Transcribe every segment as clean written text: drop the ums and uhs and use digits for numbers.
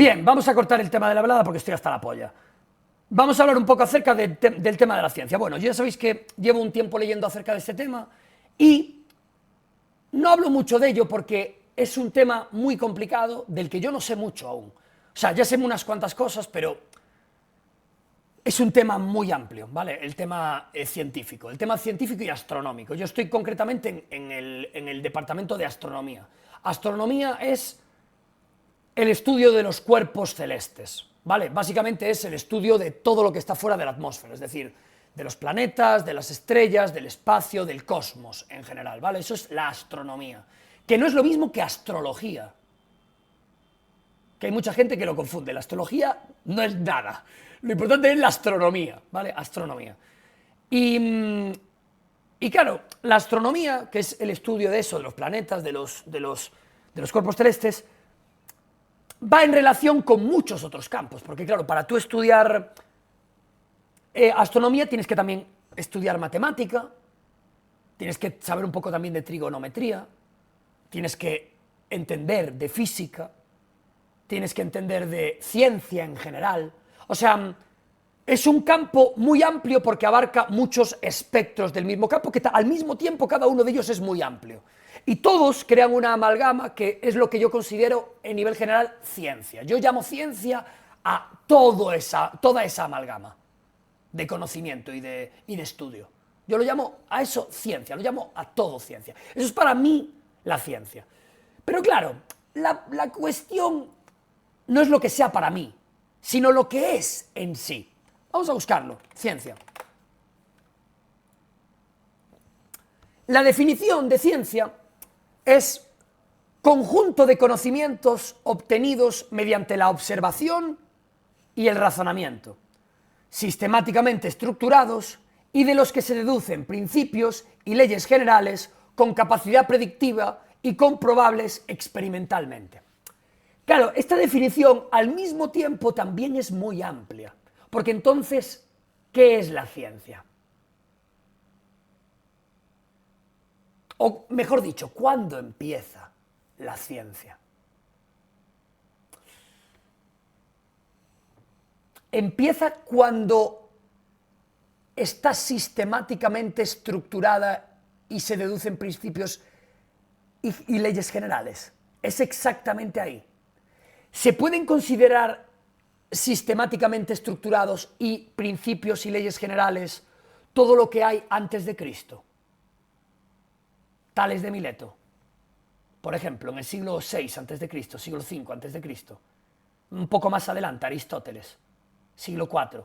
Bien, vamos a cortar el tema de la velada porque estoy hasta la polla. Vamos a hablar un poco acerca del tema de la ciencia. Bueno, ya sabéis que llevo un tiempo leyendo acerca de este tema y no hablo mucho de ello porque es un tema muy complicado del que yo no sé mucho aún. O sea, ya sé unas cuantas cosas, pero es un tema muy amplio, ¿vale? El tema científico y astronómico. Yo estoy concretamente en el departamento de astronomía. Astronomía es el estudio de los cuerpos celestes, ¿vale? Básicamente es el estudio de todo lo que está fuera de la atmósfera, es decir, de los planetas, de las estrellas, del espacio, del cosmos en general, ¿vale? Eso es la astronomía, que no es lo mismo que astrología, que hay mucha gente que lo confunde. La astrología no es nada, lo importante es la astronomía, ¿vale? Astronomía. Y claro, la astronomía, que es el estudio de eso, de los planetas, de los cuerpos celestes, va en relación con muchos otros campos, porque claro, para tú estudiar astronomía tienes que también estudiar matemática, tienes que saber un poco también de trigonometría, tienes que entender de física, tienes que entender de ciencia en general. O sea, es un campo muy amplio porque abarca muchos espectros del mismo campo, que al mismo tiempo cada uno de ellos es muy amplio. Y todos crean una amalgama que es lo que yo considero, en nivel general, ciencia. Yo llamo ciencia a toda esa amalgama de conocimiento y de estudio. Yo lo llamo a eso ciencia, lo llamo a todo ciencia. Eso es para mí la ciencia. Pero claro, la cuestión no es lo que sea para mí, sino lo que es en sí. Vamos a buscarlo, ciencia. La definición de ciencia es conjunto de conocimientos obtenidos mediante la observación y el razonamiento, sistemáticamente estructurados y de los que se deducen principios y leyes generales con capacidad predictiva y comprobables experimentalmente. Claro, esta definición al mismo tiempo también es muy amplia, porque entonces, ¿qué es la ciencia? O mejor dicho, ¿cuándo empieza la ciencia? Empieza cuando está sistemáticamente estructurada y se deducen principios y leyes generales. Es exactamente ahí. ¿Se pueden considerar sistemáticamente estructurados y principios y leyes generales todo lo que hay antes de Cristo? Tales de Mileto, por ejemplo, en el siglo VI a.C., siglo V a.C., un poco más adelante, Aristóteles, siglo IV,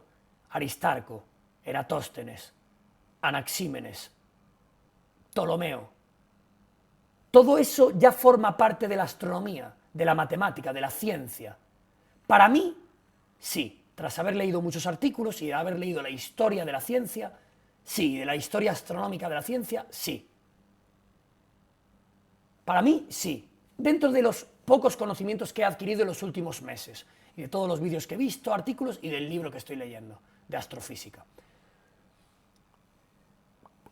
Aristarco, Eratóstenes, Anaxímenes, Ptolomeo. Todo eso ya forma parte de la astronomía, de la matemática, de la ciencia. Para mí, sí, tras haber leído muchos artículos y haber leído la historia de la ciencia, sí, de la historia astronómica de la ciencia, sí. Para mí, sí, dentro de los pocos conocimientos que he adquirido en los últimos meses, y de todos los vídeos que he visto, artículos y del libro que estoy leyendo, de astrofísica.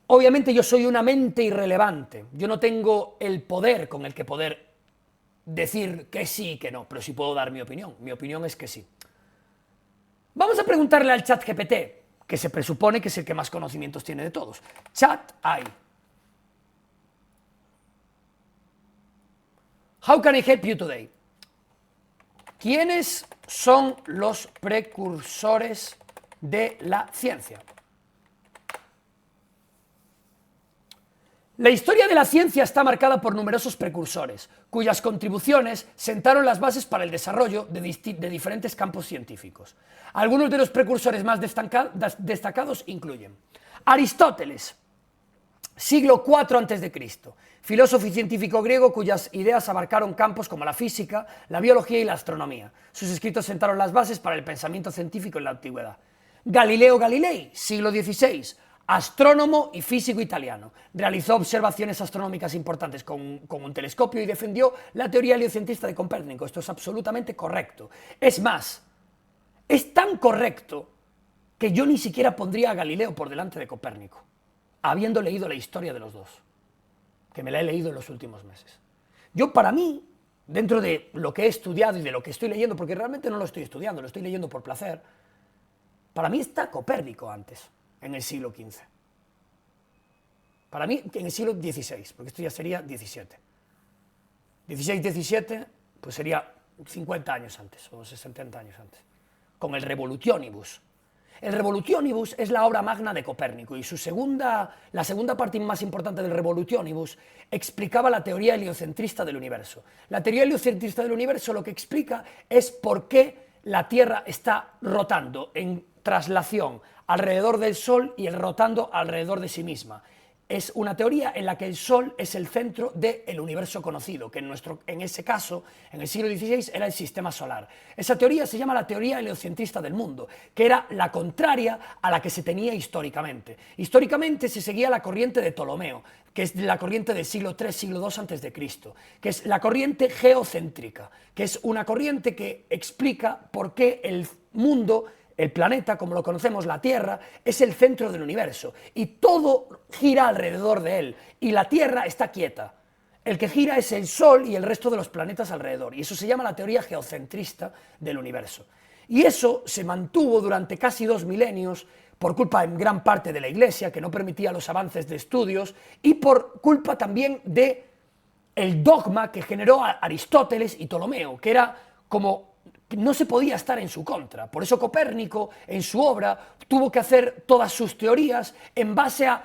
Obviamente yo soy una mente irrelevante, yo no tengo el poder con el que poder decir que sí y que no, pero sí puedo dar mi opinión es que sí. Vamos a preguntarle al ChatGPT, que se presupone que es el que más conocimientos tiene de todos. Chat AI. How can I help you today? ¿Quiénes son los precursores de la ciencia? La historia de la ciencia está marcada por numerosos precursores, cuyas contribuciones sentaron las bases para el desarrollo de diferentes campos científicos. Algunos de los precursores más destacados incluyen Aristóteles, siglo IV a.C., filósofo y científico griego cuyas ideas abarcaron campos como la física, la biología y la astronomía. Sus escritos sentaron las bases para el pensamiento científico en la antigüedad. Galileo Galilei, siglo XVI, astrónomo y físico italiano. Realizó observaciones astronómicas importantes con un telescopio y defendió la teoría heliocentista de Copérnico. Esto es absolutamente correcto. Es más, es tan correcto que yo ni siquiera pondría a Galileo por delante de Copérnico, habiendo leído la historia de los dos, que me la he leído en los últimos meses. Yo, para mí, dentro de lo que he estudiado y de lo que estoy leyendo, porque realmente no lo estoy estudiando, lo estoy leyendo por placer, para mí está Copérnico antes, en el siglo XV. Para mí, en el siglo XVI, porque esto ya sería XVII. 16-17, pues sería 50 años antes, o 70 años antes, con el Revolutionibus. El Revolutionibus es la obra magna de Copérnico, y la segunda parte más importante del Revolutionibus explicaba la teoría heliocentrista del universo. La teoría heliocentrista del universo lo que explica es por qué la Tierra está rotando en traslación alrededor del Sol y rotando alrededor de sí misma. Es una teoría en la que el Sol es el centro del universo conocido, que en ese caso, en el siglo XVI, era el sistema solar. Esa teoría se llama la teoría heliocentrista del mundo, que era la contraria a la que se tenía históricamente. Históricamente se seguía la corriente de Ptolomeo, que es la corriente del siglo III, siglo II a.C., que es la corriente geocéntrica, que es una corriente que explica por qué el mundo, el planeta, como lo conocemos, la Tierra, es el centro del universo y todo gira alrededor de él y la Tierra está quieta. El que gira es el Sol y el resto de los planetas alrededor, y eso se llama la teoría geocentrista del universo. Y eso se mantuvo durante casi 2 milenios por culpa en gran parte de la Iglesia, que no permitía los avances de estudios, y por culpa también de el dogma que generó Aristóteles y Ptolomeo, que era como no se podía estar en su contra. Por eso Copérnico, en su obra, tuvo que hacer todas sus teorías en base a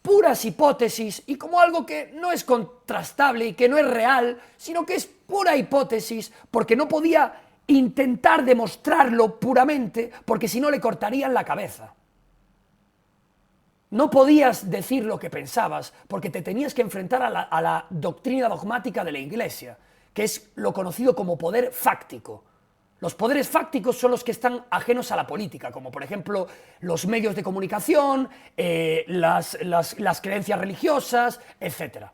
puras hipótesis y como algo que no es contrastable y que no es real, sino que es pura hipótesis, porque no podía intentar demostrarlo puramente, porque si no le cortarían la cabeza. No podías decir lo que pensabas, porque te tenías que enfrentar a la doctrina dogmática de la Iglesia, que es lo conocido como poder fáctico. Los poderes fácticos son los que están ajenos a la política, como por ejemplo los medios de comunicación, las creencias religiosas, etc.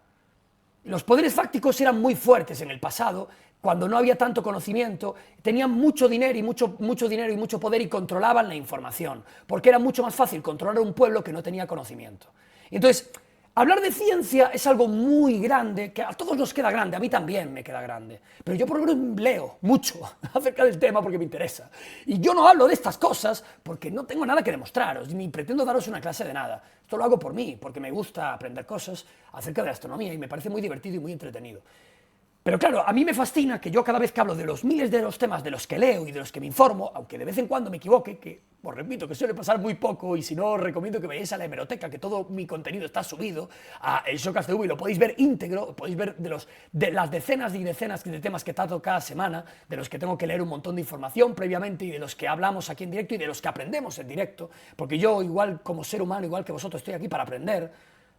Los poderes fácticos eran muy fuertes en el pasado, cuando no había tanto conocimiento, tenían mucho dinero y mucho poder y controlaban la información, porque era mucho más fácil controlar un pueblo que no tenía conocimiento. Y entonces, hablar de ciencia es algo muy grande, que a todos nos queda grande, a mí también me queda grande, pero yo por lo menos leo mucho acerca del tema porque me interesa. Y yo no hablo de estas cosas porque no tengo nada que demostraros, ni pretendo daros una clase de nada. Esto lo hago por mí, porque me gusta aprender cosas acerca de la astronomía y me parece muy divertido y muy entretenido. Pero claro, a mí me fascina que yo cada vez que hablo de los miles de los temas de los que leo y de los que me informo, aunque de vez en cuando me equivoque, que os repito que suele pasar muy poco, y si no os recomiendo que vayáis a la hemeroteca, que todo mi contenido está subido a el Showcast TV y lo podéis ver íntegro, podéis ver de las decenas y decenas de temas que trato cada semana, de los que tengo que leer un montón de información previamente y de los que hablamos aquí en directo y de los que aprendemos en directo, porque yo igual como ser humano, igual que vosotros, estoy aquí para aprender.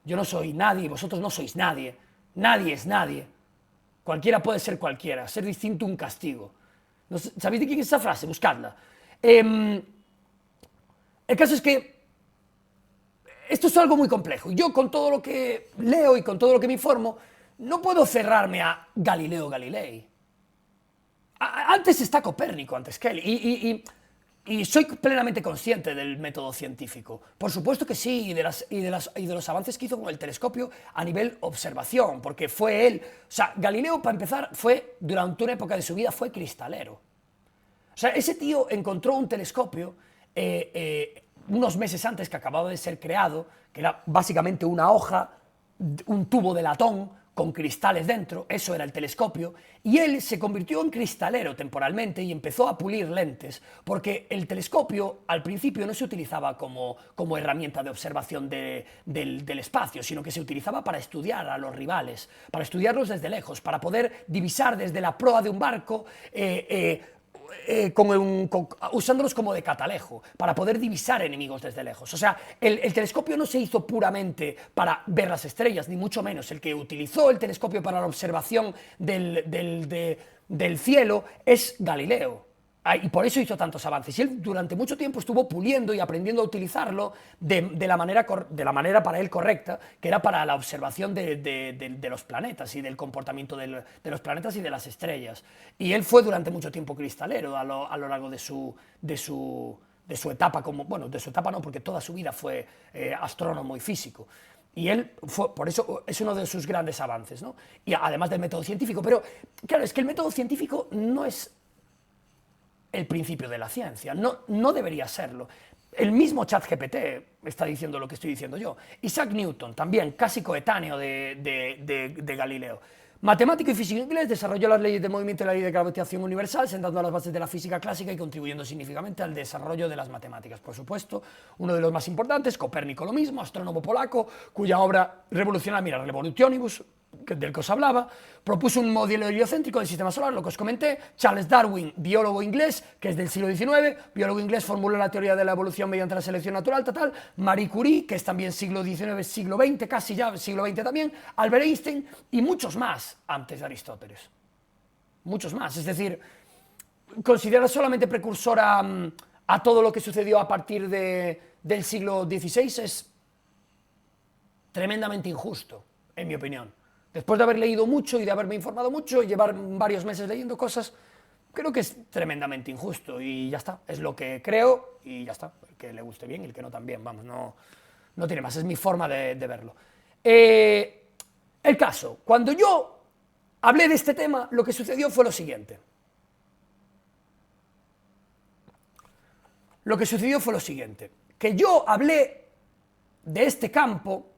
Yo no soy nadie, vosotros no sois nadie, nadie es nadie. Cualquiera puede ser cualquiera, ser distinto un castigo. ¿No ¿Sabéis de quién es esa frase? Buscadla. El caso es que esto es algo muy complejo. Yo con todo lo que leo y con todo lo que me informo, no puedo cerrarme a Galileo Galilei. Antes está Copérnico, antes que él. Y soy plenamente consciente del método científico. Por supuesto que sí, y de los avances que hizo con el telescopio a nivel observación, porque fue él. O sea, Galileo, para empezar, durante una época de su vida, fue cristalero. O sea, ese tío encontró un telescopio unos meses antes que acababa de ser creado, que era básicamente una hoja, un tubo de latón, con cristales dentro, eso era el telescopio, y él se convirtió en cristalero temporalmente y empezó a pulir lentes, porque el telescopio al principio no se utilizaba como herramienta de observación del espacio, sino que se utilizaba para estudiar a los rivales, para estudiarlos desde lejos, para poder divisar desde la proa de un barco, usándolos como de catalejo, para poder divisar enemigos desde lejos. O sea, el telescopio no se hizo puramente para ver las estrellas, ni mucho menos. El que utilizó el telescopio para la observación del cielo es Galileo. Y por eso hizo tantos avances. Y él durante mucho tiempo estuvo puliendo y aprendiendo a utilizarlo de la manera para él correcta, que era para la observación de los planetas y del comportamiento de los planetas y de las estrellas. Y él fue durante mucho tiempo cristalero a lo largo de su etapa, de su etapa no, porque toda su vida fue astrónomo y físico. Y él, por eso es uno de sus grandes avances, ¿no? Y además del método científico. Pero, claro, es que el método científico no es el principio de la ciencia, no debería serlo. El mismo ChatGPT está diciendo lo que estoy diciendo yo. Isaac Newton, también casi coetáneo de Galileo. Matemático y físico inglés, desarrolló las leyes de movimiento y la ley de gravitación universal, sentando las bases de la física clásica y contribuyendo significativamente al desarrollo de las matemáticas. Por supuesto, uno de los más importantes, Copérnico lo mismo, astrónomo polaco, cuya obra revolucionaria, mira, Revolutionibus, del que os hablaba, propuso un modelo heliocéntrico del sistema solar, lo que os comenté. Charles Darwin, biólogo inglés, que es del siglo XIX, biólogo inglés, formuló la teoría de la evolución mediante la selección natural, tal. Marie Curie, que es también siglo XIX, siglo XX, casi ya siglo XX también, Albert Einstein y muchos más antes de Aristóteles. Muchos más, es decir, considerar solamente precursor a todo lo que sucedió a partir del siglo XVI es tremendamente injusto, en mi opinión. Después de haber leído mucho y de haberme informado mucho y llevar varios meses leyendo cosas, creo que es tremendamente injusto y ya está, es lo que creo y ya está, el que le guste bien y el que no también, vamos, no tiene más, es mi forma de verlo. El caso, cuando yo hablé de este tema, lo que sucedió fue lo siguiente. Que yo hablé de este campo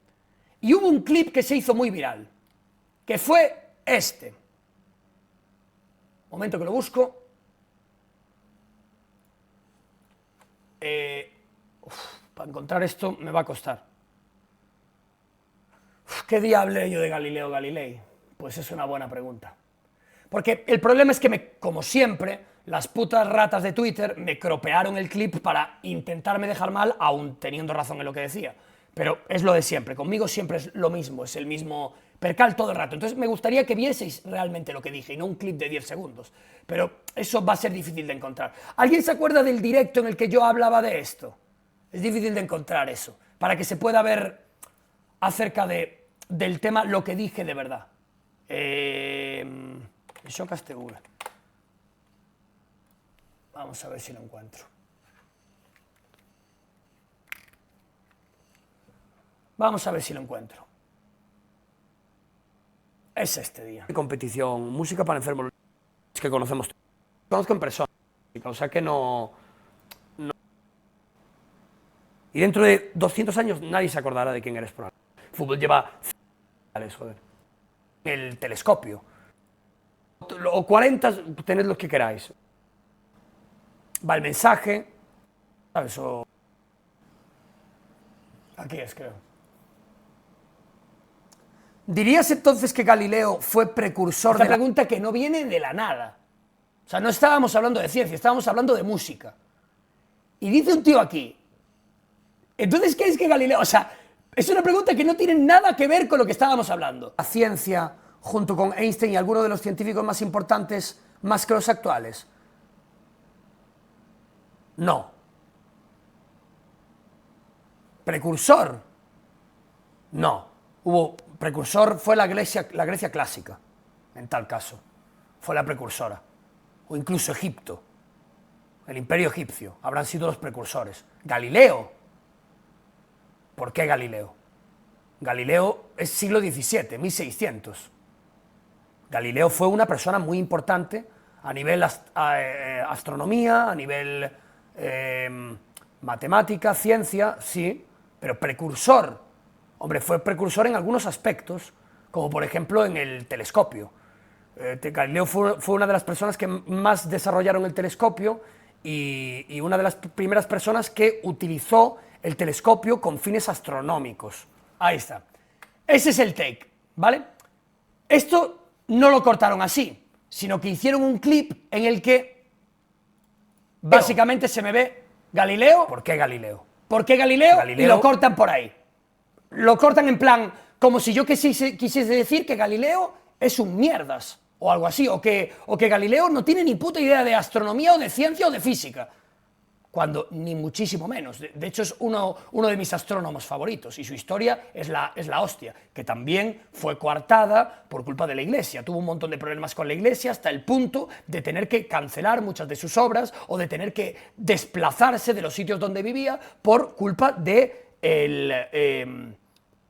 y hubo un clip que se hizo muy viral, que fue este. Momento que lo busco. Para encontrar esto me va a costar. ¿Qué día hablé yo de Galileo Galilei? Pues es una buena pregunta. Porque el problema es que, como siempre, las putas ratas de Twitter me cropearon el clip para intentarme dejar mal, aún teniendo razón en lo que decía. Pero es lo de siempre, conmigo siempre es lo mismo, es el mismo percal todo el rato. Entonces me gustaría que vieseis realmente lo que dije y no un clip de 10 segundos. Pero eso va a ser difícil de encontrar. ¿Alguien se acuerda del directo en el que yo hablaba de esto? Es difícil de encontrar eso, para que se pueda ver acerca del tema lo que dije de verdad. Showcast TV. Vamos a ver si lo encuentro. Vamos a ver si lo encuentro. Es este día. Competición, música para enfermos que conocemos. Conozco en persona, o sea que no. Y dentro de 200 años nadie se acordará de quién eres por ahí. El fútbol lleva... joder. El telescopio. O 40, tened los que queráis. Va el mensaje. ¿Sabes? O... Aquí es, creo. ¿Dirías entonces que Galileo fue precursor de la pregunta que no viene de la nada? O sea, no estábamos hablando de ciencia, estábamos hablando de música. Y dice un tío aquí, entonces, ¿qué es que Galileo? O sea, es una pregunta que no tiene nada que ver con lo que estábamos hablando. La ciencia, junto con Einstein y algunos de los científicos más importantes, más que los actuales. No. Precursor. No. Precursor fue la Grecia clásica, en tal caso. Fue la precursora. O incluso Egipto. El imperio egipcio. Habrán sido los precursores. Galileo. ¿Por qué Galileo? Galileo es siglo XVII, 1600. Galileo fue una persona muy importante a nivel astronomía, a nivel matemática, ciencia, sí, pero precursor. Hombre, fue precursor en algunos aspectos, como por ejemplo en el telescopio. Galileo fue una de las personas que más desarrollaron el telescopio y una de las primeras personas que utilizó el telescopio con fines astronómicos. Ahí está. Ese es el take, ¿vale? Esto no lo cortaron así, sino que hicieron un clip en el que básicamente se me ve Galileo. ¿Por qué Galileo? ¿Por qué Galileo? Y lo cortan por ahí. Lo cortan en plan, como si yo quisiese decir que Galileo es un mierdas, o algo así, o que Galileo no tiene ni puta idea de astronomía o de ciencia o de física. Cuando ni muchísimo menos. De hecho, es uno de mis astrónomos favoritos, y su historia es la hostia, que también fue coartada por culpa de la Iglesia. Tuvo un montón de problemas con la Iglesia hasta el punto de tener que cancelar muchas de sus obras o de tener que desplazarse de los sitios donde vivía por culpa de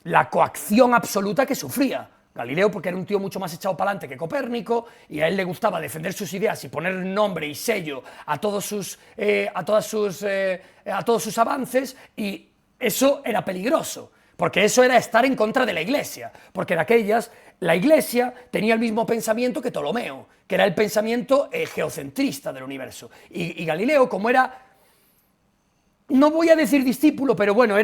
la coacción absoluta que sufría. Galileo, porque era un tío mucho más echado para adelante que Copérnico, y a él le gustaba defender sus ideas y poner nombre y sello a todos sus avances, y eso era peligroso, porque eso era estar en contra de la Iglesia, porque en aquellas la Iglesia tenía el mismo pensamiento que Ptolomeo, que era el pensamiento geocentrista del universo, y Galileo, como era, no voy a decir discípulo, pero bueno,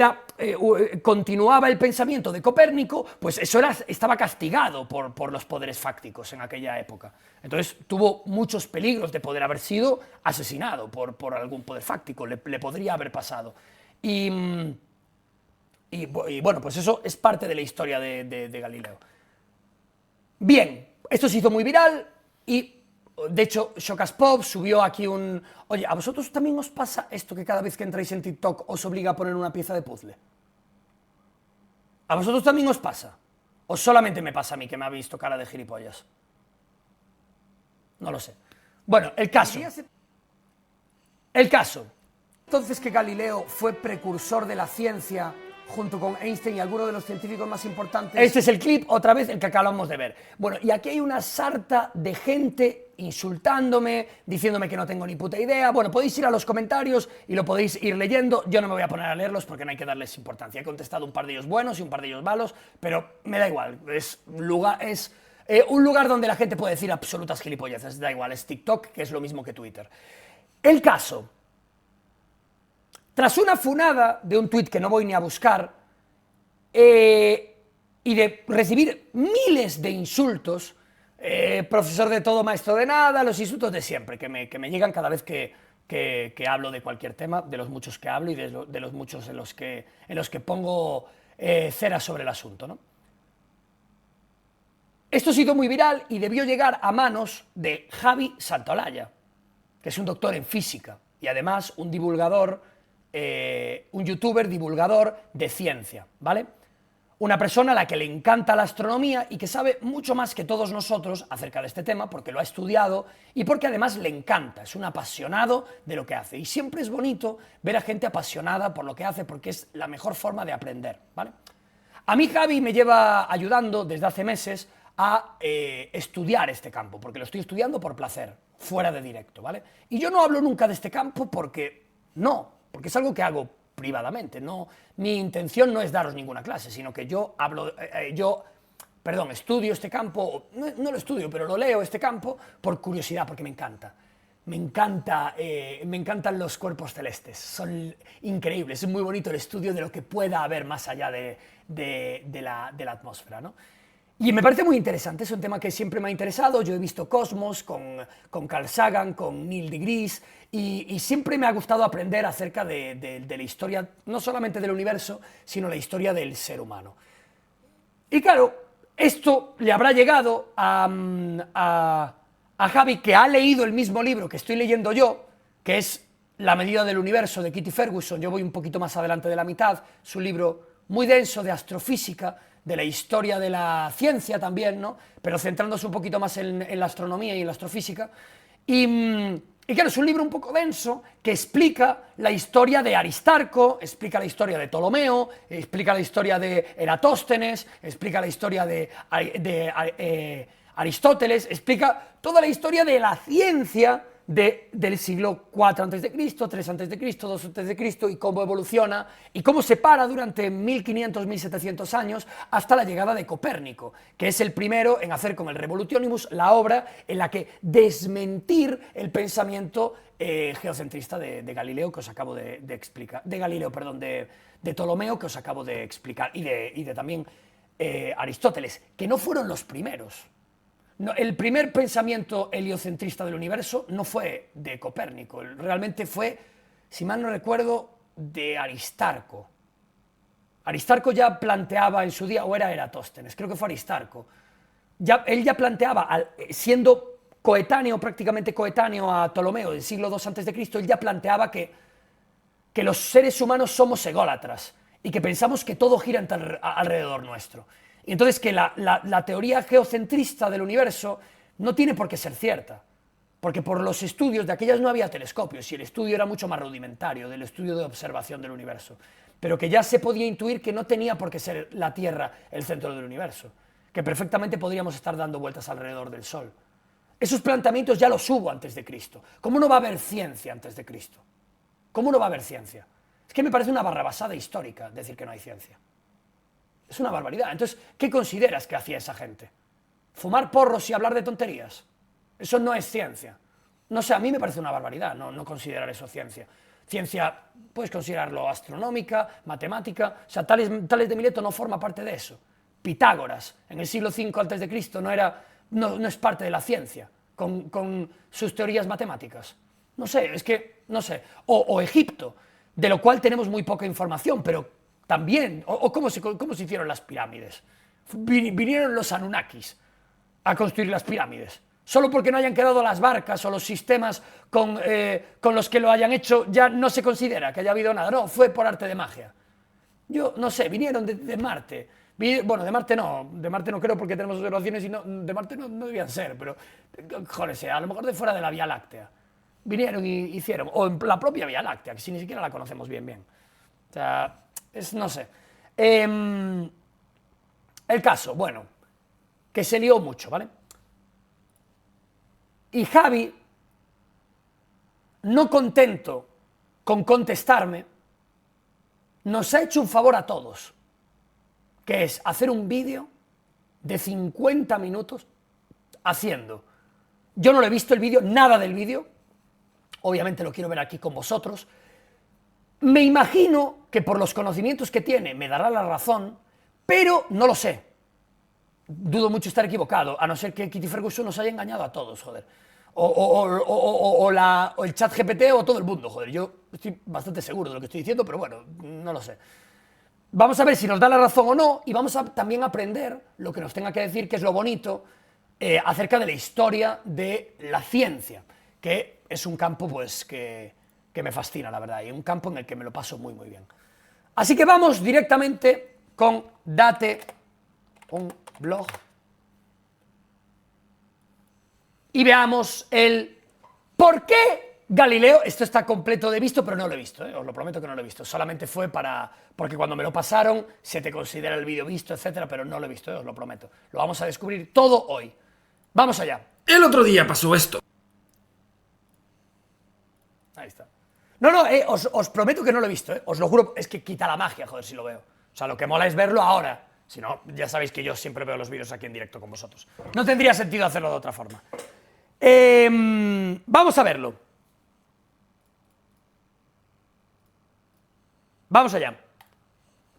continuaba el pensamiento de Copérnico, pues eso estaba castigado por los poderes fácticos en aquella época. Entonces tuvo muchos peligros de poder haber sido asesinado por algún poder fáctico, le podría haber pasado. Y bueno, pues eso es parte de la historia de Galileo. Bien, esto se hizo muy viral y, de hecho, Shocas Pop subió aquí un... Oye, ¿a vosotros también os pasa esto que cada vez que entráis en TikTok os obliga a poner una pieza de puzzle? ¿A vosotros también os pasa? ¿O solamente me pasa a mí, que me ha visto cara de gilipollas? No lo sé. Bueno, el caso. Entonces, que Galileo fue precursor de la ciencia junto con Einstein y algunos de los científicos más importantes. Este es el clip, otra vez, el que acabamos de ver. Bueno, y aquí hay una sarta de gente insultándome, diciéndome que no tengo ni puta idea. Bueno, podéis ir a los comentarios y lo podéis ir leyendo. Yo no me voy a poner a leerlos porque no hay que darles importancia. He contestado un par de ellos buenos y un par de ellos malos, pero me da igual. Es un lugar donde la gente puede decir absolutas gilipolleces. Da igual, es TikTok, que es lo mismo que Twitter. El caso. Tras una funada de un tuit que no voy ni a buscar, y de recibir miles de insultos, profesor de todo, maestro de nada, los insultos de siempre, que me llegan cada vez que hablo de cualquier tema, de los muchos que hablo y de los muchos en los que pongo cera sobre el asunto, ¿no? Esto se hizo muy viral y debió llegar a manos de Javi Santolaya, que es un doctor en física y además un divulgador, un youtuber divulgador de ciencia, ¿vale? Una persona a la que le encanta la astronomía y que sabe mucho más que todos nosotros acerca de este tema, porque lo ha estudiado y porque además le encanta, es un apasionado de lo que hace. Y siempre es bonito ver a gente apasionada por lo que hace, porque es la mejor forma de aprender, ¿vale? A mí Javi me lleva ayudando desde hace meses a estudiar este campo, porque lo estoy estudiando por placer, fuera de directo, ¿vale? Y yo no hablo nunca de este campo porque es algo que hago privadamente. Mi intención no es daros ninguna clase, sino que yo estudio este campo, no lo estudio, pero lo leo este campo por curiosidad, porque me encanta. Me encantan los cuerpos celestes, son increíbles, es muy bonito el estudio de lo que pueda haber más allá de la atmósfera, ¿no? Y me parece muy interesante, es un tema que siempre me ha interesado. Yo he visto Cosmos con Carl Sagan, con Neil deGrasse, y siempre me ha gustado aprender acerca de la historia, no solamente del universo, sino la historia del ser humano. Y claro, esto le habrá llegado a Javi, que ha leído el mismo libro que estoy leyendo yo, que es La medida del universo, de Kitty Ferguson. Yo voy un poquito más adelante de la mitad. Es un libro muy denso de astrofísica, de la historia de la ciencia también, ¿no? Pero centrándose un poquito más en la astronomía y en la astrofísica. Y claro, es un libro un poco denso que explica la historia de Aristarco, explica la historia de Ptolomeo, explica la historia de Eratóstenes, explica la historia de Aristóteles, explica toda la historia de la ciencia del siglo IV a.C., 3 a.C., 2 a.C., y cómo evoluciona y cómo se para durante 1500, 1700 años hasta la llegada de Copérnico, que es el primero en hacer con el Revolutionibus la obra en la que desmentir el pensamiento geocentrista de Galileo, que os acabo de explicar, de Ptolomeo, que os acabo de explicar, y de también Aristóteles, que no fueron los primeros. No, el primer pensamiento heliocentrista del universo no fue de Copérnico, realmente fue, si mal no recuerdo, de Aristarco. Aristarco ya planteaba en su día, o era Eratóstenes, creo que fue Aristarco, él ya planteaba, siendo prácticamente coetáneo a Ptolomeo del siglo II a.C., él ya planteaba que los seres humanos somos ególatras y que pensamos que todo gira alrededor nuestro. Y entonces que la teoría geocentrista del universo no tiene por qué ser cierta. porque por los estudios de aquellas no había telescopios y el estudio era mucho más rudimentario, del estudio de observación del universo, pero que ya se podía intuir que no tenía por qué ser la Tierra el centro del universo, que perfectamente podríamos estar dando vueltas alrededor del Sol. Esos planteamientos ya los hubo antes de Cristo. ¿Cómo no va a haber ciencia antes de Cristo? ¿Cómo no va a haber ciencia? Es que me parece una barrabasada histórica decir que no hay ciencia. Es una barbaridad. Entonces, ¿qué consideras que hacía esa gente? ¿Fumar porros y hablar de tonterías? Eso no es ciencia. No sé, a mí me parece una barbaridad no considerar eso ciencia. Ciencia, puedes considerarlo astronómica, matemática, o sea, Tales de Mileto no forma parte de eso. Pitágoras, en el siglo V a.C., no es parte de la ciencia, con sus teorías matemáticas. No sé, es que, no sé. O Egipto, de lo cual tenemos muy poca información, pero también, cómo se hicieron las pirámides. Vinieron los Anunnakis a construir las pirámides. Solo porque no hayan quedado las barcas o los sistemas con los que lo hayan hecho, ya no se considera que haya habido nada. No, fue por arte de magia. Yo no sé, vinieron de Marte. Bueno, de Marte no creo porque tenemos observaciones y de Marte no debían ser, pero, joder, a lo mejor de fuera de la Vía Láctea. Vinieron y hicieron, o en la propia Vía Láctea, que si ni siquiera la conocemos bien. O sea, no sé. El caso, bueno, que se lió mucho, ¿vale? Y Javi, no contento con contestarme, nos ha hecho un favor a todos, que es hacer un vídeo de 50 minutos haciendo. Yo no lo he visto el vídeo, nada del vídeo, obviamente lo quiero ver aquí con vosotros. Me imagino que por los conocimientos que tiene me dará la razón, pero no lo sé. Dudo mucho estar equivocado, a no ser que Kitty Ferguson nos haya engañado a todos, joder. O el chat GPT o todo el mundo, joder. Yo estoy bastante seguro de lo que estoy diciendo, pero bueno, no lo sé. Vamos a ver si nos da la razón o no, y vamos a también aprender lo que nos tenga que decir, que es lo bonito, acerca de la historia de la ciencia, que es un campo pues que me fascina, la verdad, y un campo en el que me lo paso muy, muy bien. Así que vamos directamente con Date un blog y veamos el por qué Galileo. Esto está completo de visto, pero no lo he visto, os lo prometo que no lo he visto. Solamente fue porque cuando me lo pasaron se te considera el vídeo visto, etcétera, pero no lo he visto, os lo prometo. Lo vamos a descubrir todo hoy. Vamos allá. El otro día pasó esto. Ahí está. No, os prometo que no lo he visto, os lo juro, es que quita la magia, joder, si lo veo. O sea, lo que mola es verlo ahora. Si no, ya sabéis que yo siempre veo los vídeos aquí en directo con vosotros. No tendría sentido hacerlo de otra forma. Vamos a verlo. Vamos allá.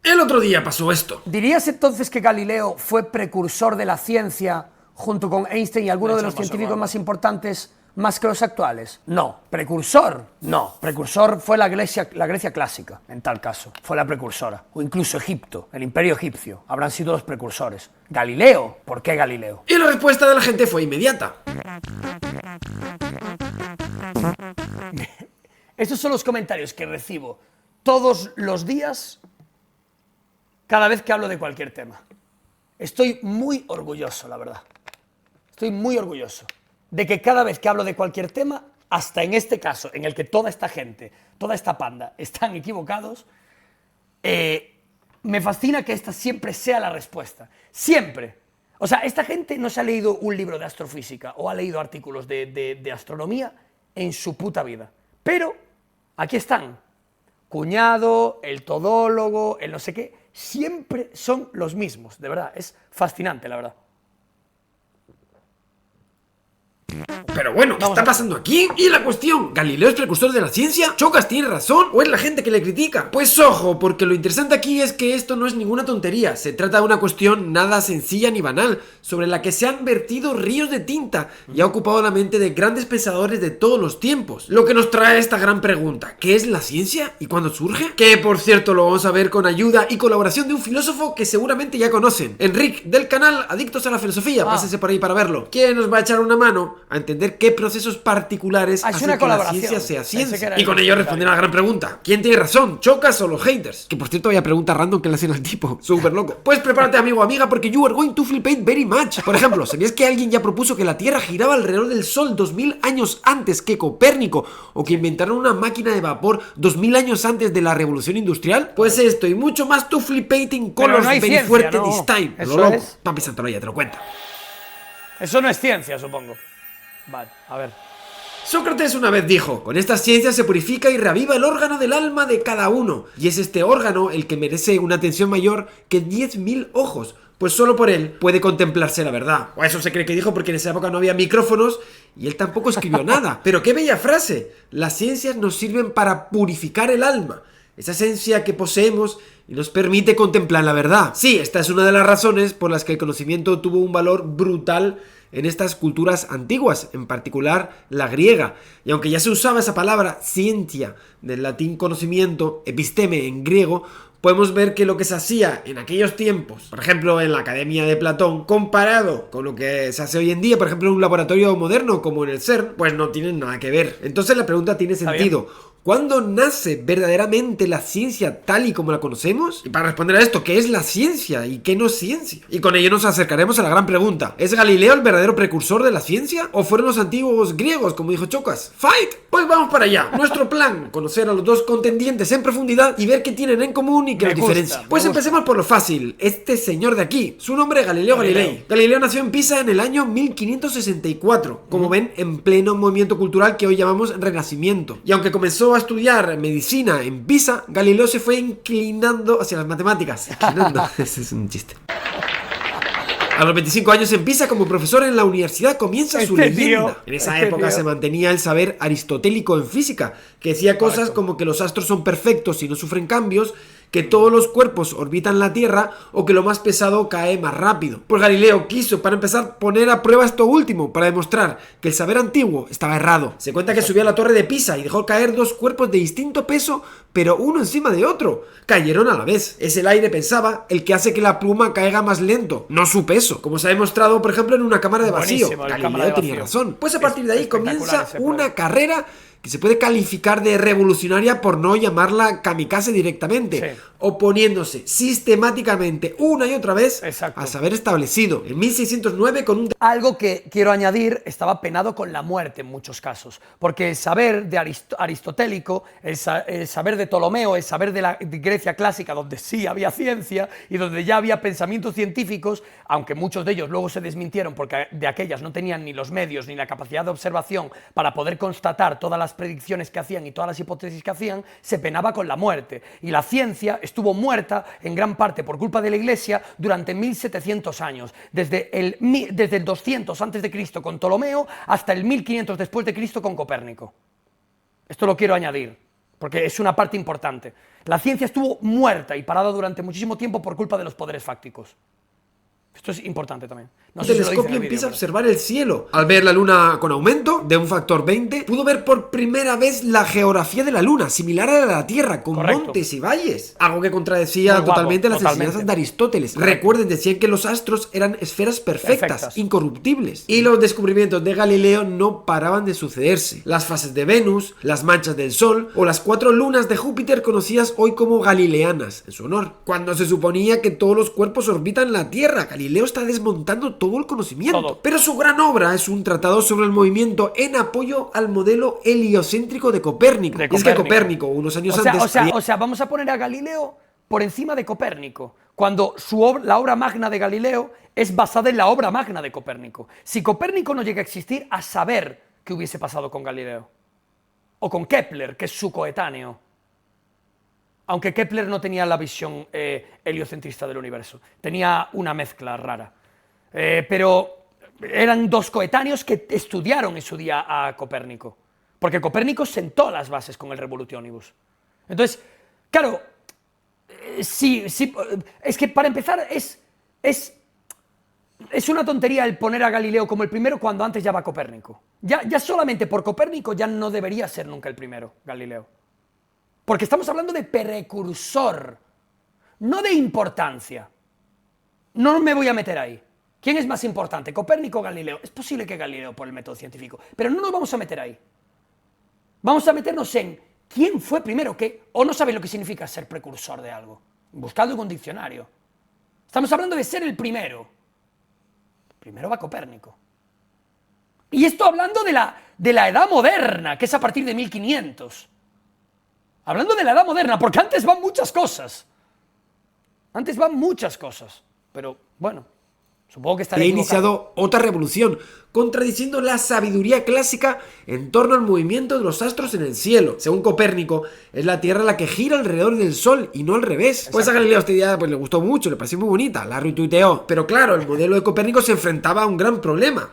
El otro día pasó esto. ¿Dirías entonces que Galileo fue precursor de la ciencia junto con Einstein y algunos de los científicos más importantes, más que los actuales? No. ¿Precursor? No. Precursor fue la Grecia clásica, en tal caso. Fue la precursora. O incluso Egipto, el imperio egipcio. Habrán sido los precursores. ¿Galileo? ¿Por qué Galileo? Y la respuesta de la gente fue inmediata. Estos son los comentarios que recibo todos los días, cada vez que hablo de cualquier tema. Estoy muy orgulloso, la verdad. Estoy muy orgulloso de que cada vez que hablo de cualquier tema, hasta en este caso, en el que toda esta gente, toda esta panda, están equivocados, me fascina que esta siempre sea la respuesta. Siempre. O sea, esta gente no se ha leído un libro de astrofísica o ha leído artículos de astronomía en su puta vida. Pero aquí están. Cuñado, el todólogo, el no sé qué, siempre son los mismos, de verdad, es fascinante, la verdad. Pero bueno, ¿qué está pasando aquí? Y la cuestión, ¿Galileo es precursor de la ciencia? ¿Chocas tiene razón? ¿O es la gente que le critica? Pues ojo, porque lo interesante aquí es que esto no es ninguna tontería. Se trata de una cuestión nada sencilla ni banal, sobre la que se han vertido ríos de tinta y ha ocupado la mente de grandes pensadores de todos los tiempos. Lo que nos trae esta gran pregunta, ¿qué es la ciencia y cuándo surge? Que por cierto lo vamos a ver con ayuda y colaboración de un filósofo que seguramente ya conocen, Enric, del canal Adictos a la Filosofía, pásense por ahí para verlo. ¿Quién nos va a echar una mano a entender qué procesos particulares Es hacen una que la colaboración. ciencia sea Pensé que ciencia. era Y con el- ello responder a la gran pregunta: ¿quién tiene razón? ¿Chocas o los haters? Que por cierto, vaya pregunta random que le hacen al tipo. Súper loco. Pues prepárate, amigo o amiga, porque you are going to flip it very much. Por ejemplo, ¿sabías que alguien ya propuso que la Tierra giraba alrededor del Sol 2000 años antes que Copérnico? ¿O que inventaron una máquina de vapor 2000 años antes de la revolución industrial? Pues esto y mucho más to flipating Pero colors no hay very ciencia, fuerte ¿no? this time. Eso Lo loco. es. Papi Santoloya te lo cuenta. Eso no es ciencia, supongo. Vale, a ver. Sócrates una vez dijo: con estas ciencias se purifica y reaviva el órgano del alma de cada uno, y es este órgano el que merece una atención mayor que 10.000 ojos, pues solo por él puede contemplarse la verdad. O eso se cree que dijo porque en esa época no había micrófonos y él tampoco escribió nada. Pero qué bella frase: las ciencias nos sirven para purificar el alma, esa esencia que poseemos y nos permite contemplar la verdad. Sí, esta es una de las razones por las que el conocimiento tuvo un valor brutal en estas culturas antiguas, en particular la griega. Y aunque ya se usaba esa palabra ciencia, del latín conocimiento, episteme en griego, podemos ver que lo que se hacía en aquellos tiempos, por ejemplo en la Academia de Platón, comparado con lo que se hace hoy en día, por ejemplo en un laboratorio moderno como en el CERN, pues no tienen nada que ver. Entonces la pregunta tiene sentido: ¿cuándo nace verdaderamente la ciencia tal y como la conocemos? Y para responder a esto, ¿qué es la ciencia y qué no es ciencia? Y con ello nos acercaremos a la gran pregunta: ¿es Galileo el verdadero precursor de la ciencia? ¿O fueron los antiguos griegos, como dijo Chocas? ¡Fight! Pues vamos para allá. Nuestro plan: conocer a los dos contendientes en profundidad y ver qué tienen en común y qué los diferencia. Pues empecemos por lo fácil. Este señor de aquí, su nombre es Galileo Galilei. Galileo nació en Pisa en el año 1564, como ven, en pleno movimiento cultural que hoy llamamos Renacimiento. Y aunque comenzó a estudiar medicina en Pisa, Galileo se fue inclinando hacia las matemáticas. Ese es un chiste. A los 25 años en Pisa, como profesor en la universidad, comienza su leyenda. En esa época se mantenía el saber aristotélico en física, que decía cosas como que los astros son perfectos y no sufren cambios, que todos los cuerpos orbitan la Tierra o que lo más pesado cae más rápido. Pues Galileo quiso, para empezar, poner a prueba esto último, para demostrar que el saber antiguo estaba errado. Se cuenta que subió a la torre de Pisa y dejó caer dos cuerpos de distinto peso, pero uno encima de otro. Cayeron a la vez. Es el aire, pensaba, el que hace que la pluma caiga más lento, no su peso, como se ha demostrado, por ejemplo, en una cámara de vacío. Galileo tenía razón. Pues a partir de ahí comienza una carrera que se puede calificar de revolucionaria, por no llamarla kamikaze directamente, oponiéndose sistemáticamente una y otra vez al saber establecido. En 1609 con un... Algo que quiero añadir, estaba penado con la muerte en muchos casos, porque el saber de aristotélico, el saber de Ptolomeo, el saber de Grecia clásica, donde sí había ciencia y donde ya había pensamientos científicos, aunque muchos de ellos luego se desmintieron porque de aquellas no tenían ni los medios ni la capacidad de observación para poder constatar todas las predicciones que hacían y todas las hipótesis que hacían, se penaba con la muerte. Y la ciencia estuvo muerta en gran parte por culpa de la Iglesia durante 1700 años, desde el 200 antes de Cristo con Ptolomeo hasta el 1500 después de Cristo con Copérnico. Esto lo quiero añadir, porque es una parte importante. La ciencia estuvo muerta y parada durante muchísimo tiempo por culpa de los poderes fácticos. Esto es importante también. No sé, telescopio empieza a observar el cielo. Al ver la luna con aumento de un factor 20, pudo ver por primera vez la geografía de la luna, similar a la Tierra, con montes y valles. Algo que contradecía totalmente las enseñanzas de Aristóteles. Recuerden, decían que los astros eran esferas perfectas, incorruptibles. Y los descubrimientos de Galileo no paraban de sucederse. Las fases de Venus, las manchas del Sol o las 4 lunas de Júpiter, conocidas hoy como galileanas, en su honor. Cuando se suponía que todos los cuerpos orbitan la Tierra, Galileo está desmontando todo el conocimiento. Pero su gran obra es un tratado sobre el movimiento en apoyo al modelo heliocéntrico de Copérnico. Y es que Copérnico, unos años antes... O sea, vamos a poner a Galileo por encima de Copérnico, cuando la obra magna de Galileo es basada en la obra magna de Copérnico. Si Copérnico no llega a existir, a saber qué hubiese pasado con Galileo. O con Kepler, que es su coetáneo. Aunque Kepler no tenía la visión heliocentrista del universo, tenía una mezcla rara. Pero eran dos coetáneos que estudiaron en su día a Copérnico, porque Copérnico sentó las bases con el Revolutionibus. Entonces, claro, sí, es que para empezar es una tontería el poner a Galileo como el primero cuando antes ya va Copérnico. Ya solamente por Copérnico ya no debería ser nunca el primero, Galileo. Porque estamos hablando de precursor, no de importancia. No me voy a meter ahí. ¿Quién es más importante, Copérnico o Galileo? Es posible que Galileo por el método científico, pero no nos vamos a meter ahí. Vamos a meternos en quién fue primero qué, o no sabéis lo que significa ser precursor de algo. Buscadlo en un diccionario. Estamos hablando de ser el primero. Primero va Copérnico. Y esto hablando de la edad moderna, que es a partir de 1500. Hablando de la edad moderna, porque antes van muchas cosas. Antes van muchas cosas. Pero, bueno, supongo que estaré equivocado. iniciado otra revolución, contradiciendo la sabiduría clásica en torno al movimiento de los astros en el cielo. Según Copérnico, es la Tierra la que gira alrededor del Sol y no al revés. Pues a Galileo esta idea le gustó mucho, le pareció muy bonita, la retuiteó. Pero claro, el modelo de Copérnico se enfrentaba a un gran problema.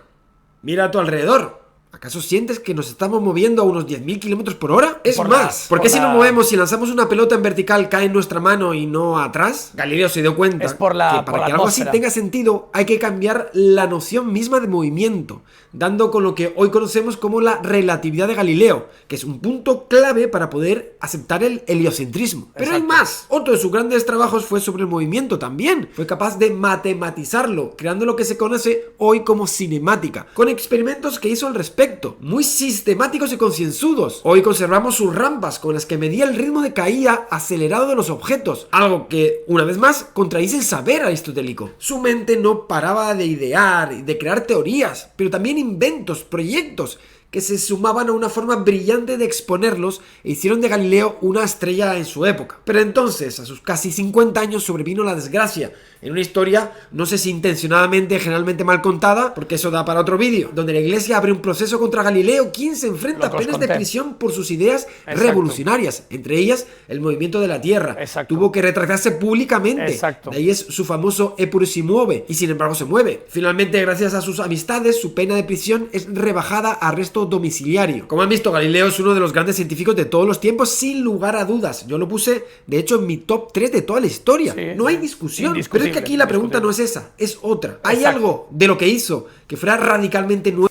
Mira a tu alrededor. ¿Acaso sientes que nos estamos moviendo a unos 10.000 kilómetros por hora? Es más, ¿por qué si nos movemos y lanzamos una pelota en vertical cae en nuestra mano y no atrás? Galileo se dio cuenta que para que algo así tenga sentido hay que cambiar la noción misma de movimiento, dando con lo que hoy conocemos como la relatividad de Galileo, que es un punto clave para poder aceptar el heliocentrismo. Pero hay más. Otro de sus grandes trabajos fue sobre el movimiento también. Fue capaz de matematizarlo, creando lo que se conoce hoy como cinemática, con experimentos que hizo al respecto, muy sistemáticos y concienzudos. Hoy conservamos sus rampas con las que medía el ritmo de caída acelerado de los objetos, algo que, una vez más, contradice el saber aristotélico. Su mente no paraba de idear y de crear teorías, pero también inventos, proyectos, que se sumaban a una forma brillante de exponerlos e hicieron de Galileo una estrella en su época. Pero entonces, a sus casi 50 años, sobrevino la desgracia, en una historia, no sé si intencionadamente, generalmente mal contada, porque eso da para otro vídeo, donde la iglesia abre un proceso contra Galileo, quien se enfrenta a penas de prisión por sus ideas revolucionarias, entre ellas el movimiento de la Tierra. Tuvo que retractarse públicamente, de ahí es su famoso Eppur si muove, y sin embargo se mueve. Finalmente, gracias a sus amistades, su pena de prisión es rebajada a arresto domiciliario. Como han visto, Galileo es uno de los grandes científicos de todos los tiempos, sin lugar a dudas. Yo lo puse, de hecho, en mi top 3 de toda la historia. No hay discusión. Pero es que aquí la pregunta no es esa, es otra. ¿Hay algo de lo que hizo que fuera radicalmente nuevo?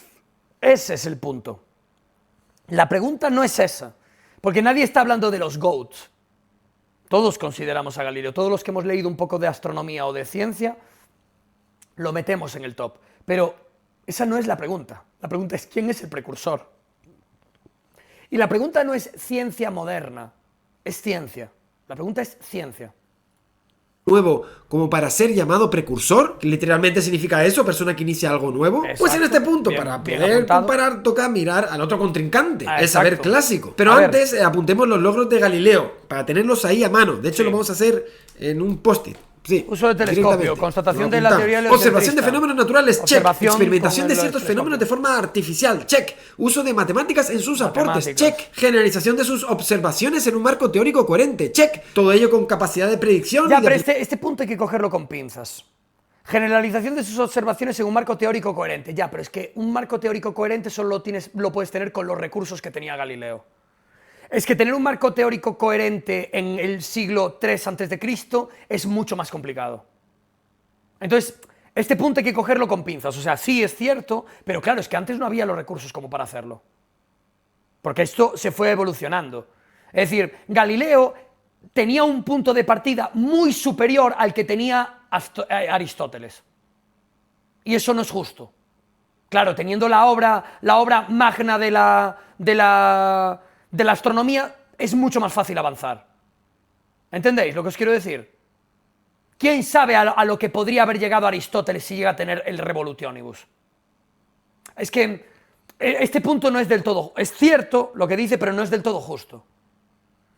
Ese es el punto. La pregunta no es esa, porque nadie está hablando de los GOATs. Todos consideramos a Galileo, todos los que hemos leído un poco de astronomía o de ciencia, lo metemos en el top. Pero esa no es la pregunta. La pregunta es ¿quién es el precursor? Y la pregunta no es ciencia moderna, es ciencia. La pregunta es ciencia. Nuevo como para ser llamado precursor, que literalmente significa eso, persona que inicia algo nuevo. Pues en este punto, para poder comparar, toca mirar al otro contrincante, el saber clásico. Pero antes apuntemos los logros de Galileo, para tenerlos ahí a mano. De hecho, lo vamos a hacer en un post-it. Sí, uso de telescopio, constatación de la teoría observación de fenómenos naturales, check. Experimentación de ciertos fenómenos de forma artificial, check. Uso de matemáticas en sus aportes, check. Generalización de sus observaciones en un marco teórico coherente, check. Todo ello con capacidad de predicción. Ya, pero este punto hay que cogerlo con pinzas. Generalización de sus observaciones en un marco teórico coherente. Ya, pero es que un marco teórico coherente solo lo puedes tener con los recursos que tenía Galileo. Es que tener un marco teórico coherente en el siglo III a.C. es mucho más complicado. Entonces, este punto hay que cogerlo con pinzas. O sea, sí es cierto, pero claro, es que antes no había los recursos como para hacerlo. Porque esto se fue evolucionando. Es decir, Galileo tenía un punto de partida muy superior al que tenía Aristóteles. Y eso no es justo. Claro, teniendo la obra magna de la astronomía, es mucho más fácil avanzar. ¿Entendéis lo que os quiero decir? ¿Quién sabe a lo que podría haber llegado Aristóteles si llega a tener el Revolutionibus? Es que este punto no es del todo... Es cierto lo que dice, pero no es del todo justo.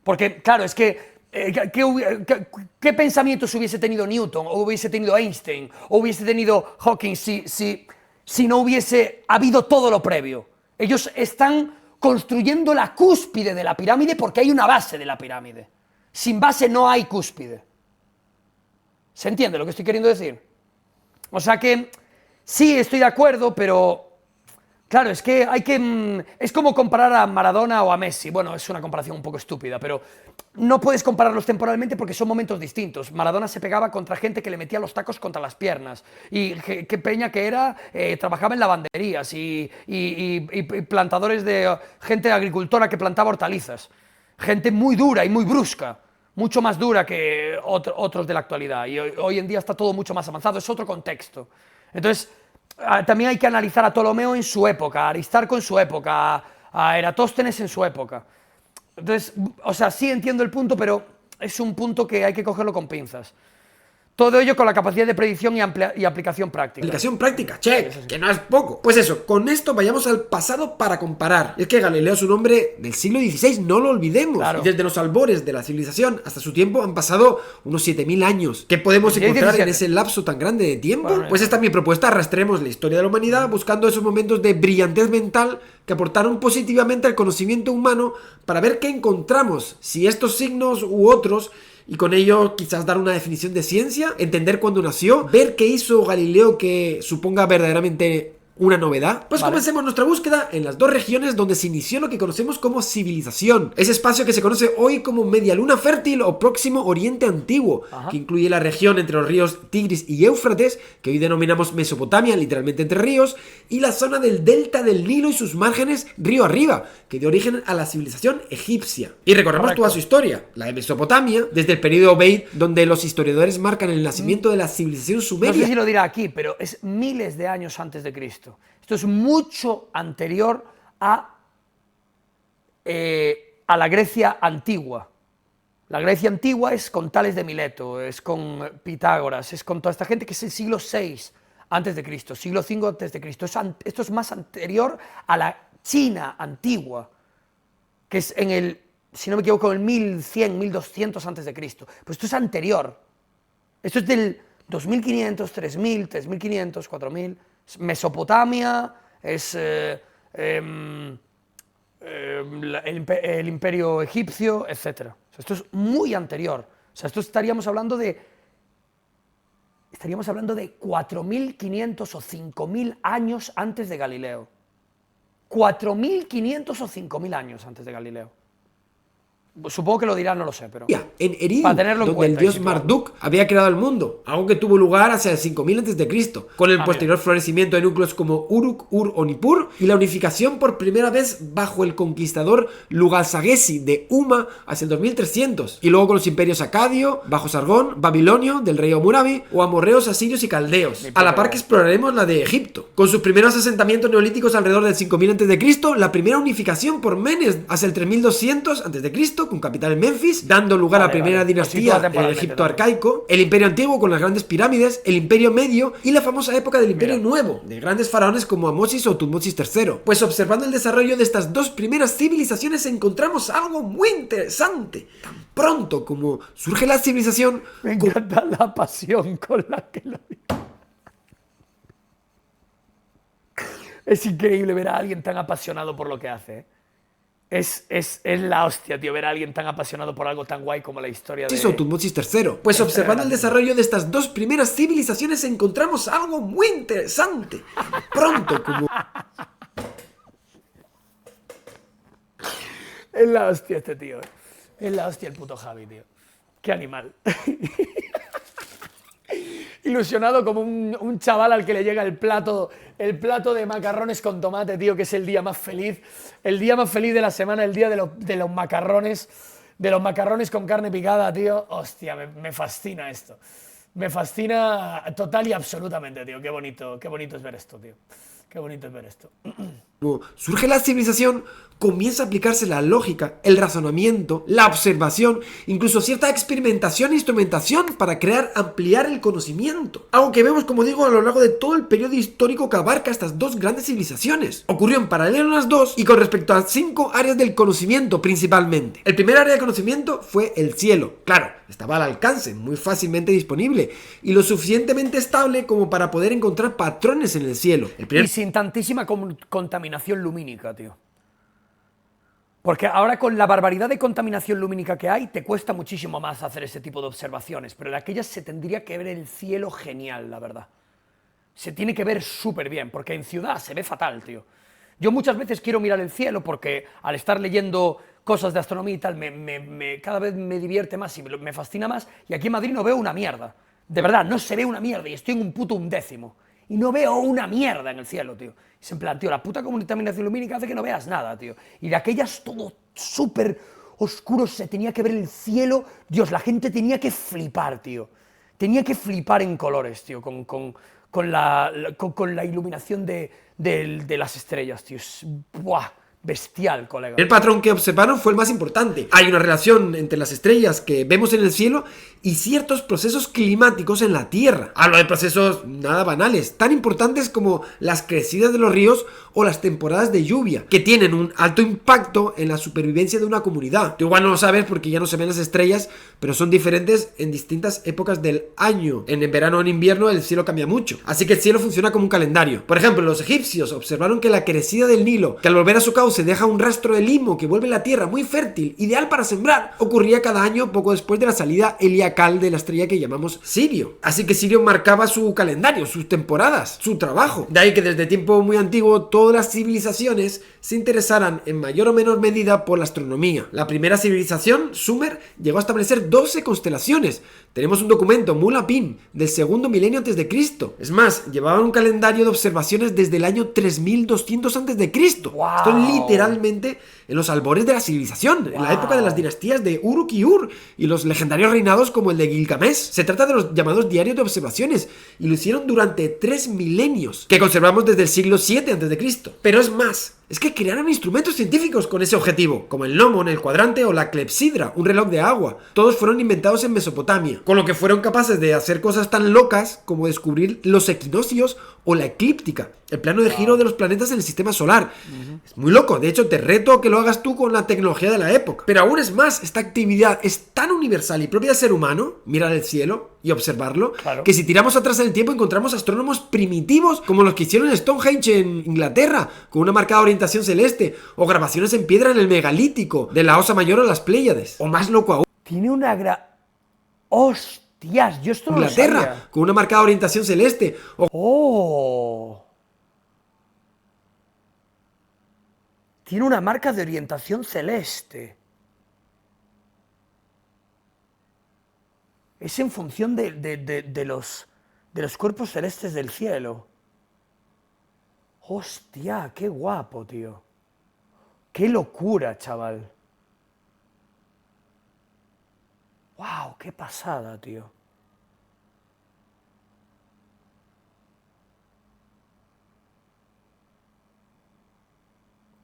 Porque, claro, es que... ¿Qué pensamientos hubiese tenido Newton, o hubiese tenido Einstein, o hubiese tenido Hawking si no hubiese habido todo lo previo? Ellos están construyendo la cúspide de la pirámide porque hay una base de la pirámide. Sin base no hay cúspide. ¿Se entiende lo que estoy queriendo decir? O sea que sí, estoy de acuerdo, pero claro, es que es como comparar a Maradona o a Messi. Bueno, es una comparación un poco estúpida, pero no puedes compararlos temporalmente porque son momentos distintos. Maradona se pegaba contra gente que le metía los tacos contra las piernas. Y qué peña que era, trabajaba en lavanderías y plantadores de gente agricultora que plantaba hortalizas. Gente muy dura y muy brusca. Mucho más dura que otros de la actualidad. Y hoy en día está todo mucho más avanzado. Es otro contexto. Entonces, también hay que analizar a Ptolomeo en su época, a Aristarco en su época, a Eratóstenes en su época. Entonces, o sea, sí entiendo el punto, pero es un punto que hay que cogerlo con pinzas. Todo ello con la capacidad de predicción y aplicación práctica. Aplicación práctica, check, que no es poco. Pues eso, con esto vayamos al pasado para comparar. Es que Galileo es un hombre del siglo XVI, no lo olvidemos. Claro. Y desde los albores de la civilización hasta su tiempo han pasado unos 7000 años. ¿Qué podemos encontrar 17. en ese lapso tan grande de tiempo? Bueno, pues esta es mi propuesta, arrastremos la historia de la humanidad buscando esos momentos de brillantez mental que aportaron positivamente al conocimiento humano para ver qué encontramos, si estos signos u otros, y con ello quizás dar una definición de ciencia, entender cuándo nació, ver qué hizo Galileo que suponga verdaderamente una novedad. Pues comencemos nuestra búsqueda en las dos regiones donde se inició lo que conocemos como civilización. Ese espacio que se conoce hoy como Media Luna Fértil o Próximo Oriente Antiguo, que incluye la región entre los ríos Tigris y Éufrates, que hoy denominamos Mesopotamia, literalmente entre ríos, y la zona del delta del Nilo y sus márgenes río arriba, que dio origen a la civilización egipcia. Y recorremos toda su historia, la de Mesopotamia, desde el periodo Obeid, donde los historiadores marcan el nacimiento de la civilización sumeria. No sé si lo dirá aquí, pero es miles de años antes de Cristo. Esto es mucho anterior a la Grecia antigua. La Grecia antigua es con Tales de Mileto, es con Pitágoras, es con toda esta gente que es el siglo VI antes de Cristo, siglo V antes de Cristo. Esto es más anterior a la China antigua, que es en el, si no me equivoco, en el 1100, 1200 antes de Cristo. Pues esto es anterior. Esto es del 2500, 3000, 3500, 4000. Mesopotamia, es el imperio egipcio, etc. O sea, esto es muy anterior. O sea, esto estaríamos hablando de 4500 o 5000 años antes de Galileo. 4500 o 5000 años antes de Galileo. Supongo que lo dirá, no lo sé, pero... En Eridu, para tenerlo en donde cuenta, el dios Marduk había creado el mundo, algo que tuvo lugar hacia el 5000 a.C., con el posterior florecimiento de núcleos como Uruk, Ur o Nippur, y la unificación por primera vez bajo el conquistador Lugalsagesi de Uma hacia el 2300, y luego con los imperios acadio, bajo Sargón, babilonio, del rey Hammurabi, o amorreos, asirios y caldeos, a la par que exploraremos la de Egipto, con sus primeros asentamientos neolíticos alrededor del 5000 a.C., la primera unificación por Menes hacia el 3200 a.C., con capital en Memphis, dando lugar a la primera dinastía en el Egipto arcaico, el Imperio Antiguo con las grandes pirámides, el Imperio Medio y la famosa época del Imperio Nuevo, de grandes faraones como Amosis o Tutmosis III. Pues observando el desarrollo de estas dos primeras civilizaciones encontramos algo muy interesante. Tan pronto como surge la civilización... Me encanta la pasión con la que lo digo. Es increíble ver a alguien tan apasionado por lo que hace, ¿eh? Es la hostia, tío, ver a alguien tan apasionado por algo tan guay como la historia de... Tutmosis III. Pues observando el desarrollo de estas dos primeras civilizaciones encontramos algo muy interesante. Pronto como... Es la hostia este tío, ¿eh? Es la hostia el puto Javi, tío. Qué animal. Ilusionado como un chaval al que le llega el plato de macarrones con tomate, tío, que es el día más feliz de la semana, el día de los macarrones con carne picada, tío. Hostia, me fascina esto. Me fascina total y absolutamente, tío. Qué bonito es ver esto, tío. Qué bonito es ver esto. Como surge la civilización, comienza a aplicarse la lógica, el razonamiento, la observación, incluso cierta experimentación e instrumentación para ampliar el conocimiento. Algo que vemos, como digo, a lo largo de todo el periodo histórico que abarca estas dos grandes civilizaciones. Ocurrió en paralelo las dos y con respecto a 5 áreas del conocimiento principalmente. El primer área de conocimiento fue el cielo. Claro, estaba al alcance, muy fácilmente disponible y lo suficientemente estable como para poder encontrar patrones en el cielo. Y sin tantísima contaminación lumínica, tío. Porque ahora con la barbaridad de contaminación lumínica que hay, te cuesta muchísimo más hacer ese tipo de observaciones, pero en aquellas se tendría que ver el cielo genial, la verdad. Se tiene que ver súper bien, porque en ciudad se ve fatal, tío. Yo muchas veces quiero mirar el cielo porque al estar leyendo cosas de astronomía y tal, cada vez me divierte más y me fascina más, y aquí en Madrid no veo una mierda. De verdad, no se ve una mierda y estoy en un puto undécimo. Y no veo una mierda en el cielo, tío. Es en plan, tío, la puta contaminación lumínica hace que no veas nada, tío. Y de aquellas todo súper oscuro, se tenía que ver el cielo. Dios, la gente tenía que flipar, tío. Tenía que flipar en colores, tío, con con la iluminación de las estrellas, tío. Es, ¡buah! Bestial, colega. El patrón que observaron fue el más importante. Hay una relación entre las estrellas que vemos en el cielo y ciertos procesos climáticos en la Tierra. Hablo de procesos nada banales, tan importantes como las crecidas de los ríos o las temporadas de lluvia, que tienen un alto impacto en la supervivencia de una comunidad. Tú igual no lo sabes porque ya no se ven las estrellas, pero son diferentes en distintas épocas del año. En el verano o en invierno el cielo cambia mucho, así que el cielo funciona como un calendario. Por ejemplo, los egipcios observaron que la crecida del Nilo, que al volver a su cauce deja un rastro de limo que vuelve la tierra muy fértil, ideal para sembrar, ocurría cada año poco después de la salida heliacal de la estrella que llamamos Sirio. Así que Sirio marcaba su calendario, sus temporadas, su trabajo. De ahí que desde tiempo muy antiguo todas las civilizaciones se interesaran en mayor o menor medida por la astronomía. La primera civilización, Sumer, llegó a establecer 12 constelaciones. Tenemos un documento, Mulapin, del segundo milenio antes de Cristo. Es más, llevaban un calendario de observaciones desde el año 3200 antes de Cristo. ¡Wow! Esto literalmente en los albores de la civilización, en la época de las dinastías de Uruk y Ur y los legendarios reinados como el de Gilgamesh. Se trata de los llamados diarios de observaciones y lo hicieron durante 3 milenios, que conservamos desde el siglo 7 a.C. Pero es más, es que crearon instrumentos científicos con ese objetivo, como el gnomon, el cuadrante o la clepsidra, un reloj de agua. Todos fueron inventados en Mesopotamia, con lo que fueron capaces de hacer cosas tan locas como descubrir los equinoccios o la eclíptica, el plano de giro de los planetas en el sistema solar. Es muy loco, de hecho te reto a que lo hagas tú con la tecnología de la época. Pero aún es más, esta actividad es tan universal y propia del ser humano, mirar el cielo y observarlo, claro, que si tiramos atrás en el tiempo encontramos astrónomos primitivos como los que hicieron en Stonehenge en Inglaterra, con una marcada orientación celeste, o grabaciones en piedra en el megalítico, de la Osa Mayor o las Pléyades, o más loco aún, Tiene una ¡Hostias! Yo esto no lo Inglaterra, sabía. con una marcada orientación celeste, o ¡Oh! Tiene una marca de orientación celeste. Es en función de los cuerpos celestes del cielo. ¡Hostia! ¡Qué guapo, tío! ¡Qué locura, chaval! ¡Wow! ¡Qué pasada, tío!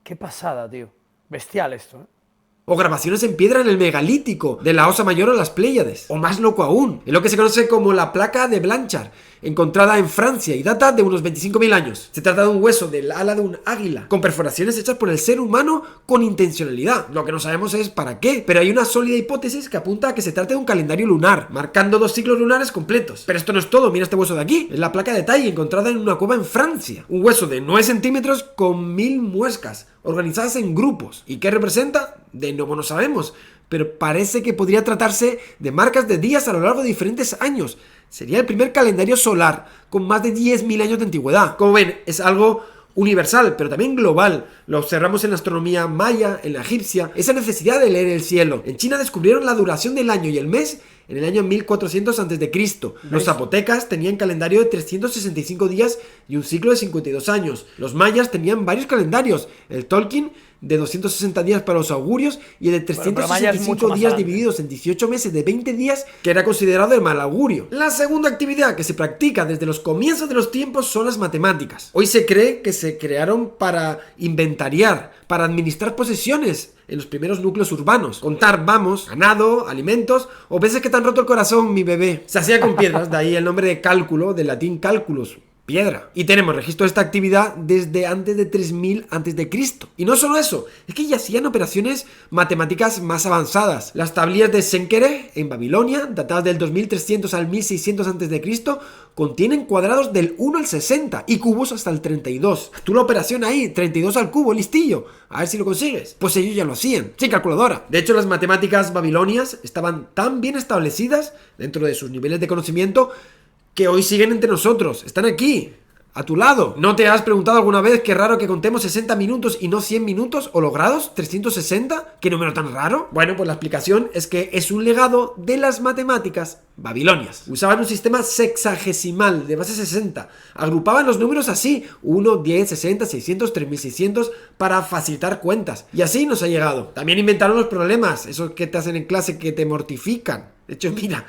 ¡Qué pasada, tío! Bestial esto, ¿eh? o grabaciones en piedra en el megalítico, de la Osa Mayor o las Pléyades, o más loco aún, en lo que se conoce como la placa de Blanchard, encontrada en Francia y data de unos 25.000 años. Se trata de un hueso del ala de un águila, con perforaciones hechas por el ser humano con intencionalidad. Lo que no sabemos es para qué, pero hay una sólida hipótesis que apunta a que se trata de un calendario lunar, marcando 2 ciclos lunares completos. Pero esto no es todo, mira este hueso de aquí, es la placa de Tai encontrada en una cueva en Francia. Un hueso de 9 centímetros con 1000 muescas, organizadas en grupos. ¿Y qué representa? De nuevo no sabemos, pero parece que podría tratarse de marcas de días a lo largo de diferentes años. Sería el primer calendario solar con más de 10.000 años de antigüedad. Como ven, es algo universal, pero también global. Lo observamos en la astronomía maya, en la egipcia, esa necesidad de leer el cielo. En China descubrieron la duración del año y el mes en el año 1400 a.C. Los zapotecas tenían calendario de 365 días y un ciclo de 52 años. Los mayas tenían varios calendarios. El Tolkien de 260 días para los augurios y el de 365 días divididos en 18 meses de 20 días, que era considerado el mal augurio. La segunda actividad que se practica desde los comienzos de los tiempos son las matemáticas. Hoy se cree que se crearon para inventariar, para administrar posesiones en los primeros núcleos urbanos. Contar, vamos, ganado, alimentos o veces que te han roto el corazón, mi bebé. Se hacía con piedras, de ahí el nombre de cálculo, del latín calculus, piedra. Y tenemos registro de esta actividad desde antes de 3000 a.C. Y no solo eso, es que ya hacían operaciones matemáticas más avanzadas. Las tablillas de Senkere en Babilonia, datadas del 2300 al 1600 a.C., contienen cuadrados del 1 al 60 y cubos hasta el 32. Tú la operación ahí, 32 al cubo, listillo. A ver si lo consigues. Pues ellos ya lo hacían, sin calculadora. De hecho, las matemáticas babilonias estaban tan bien establecidas dentro de sus niveles de conocimiento que hoy siguen entre nosotros, están aquí, a tu lado. ¿No te has preguntado alguna vez qué raro que contemos 60 minutos y no 100 minutos? ¿O los grados? ¿360? ¿Qué número tan raro? Bueno, pues la explicación es que es un legado de las matemáticas babilonias. Usaban un sistema sexagesimal de base 60. Agrupaban los números así, 1, 10, 60, 600, 3600, para facilitar cuentas. Y así nos ha llegado. También inventaron los problemas, esos que te hacen en clase que te mortifican. De hecho, mira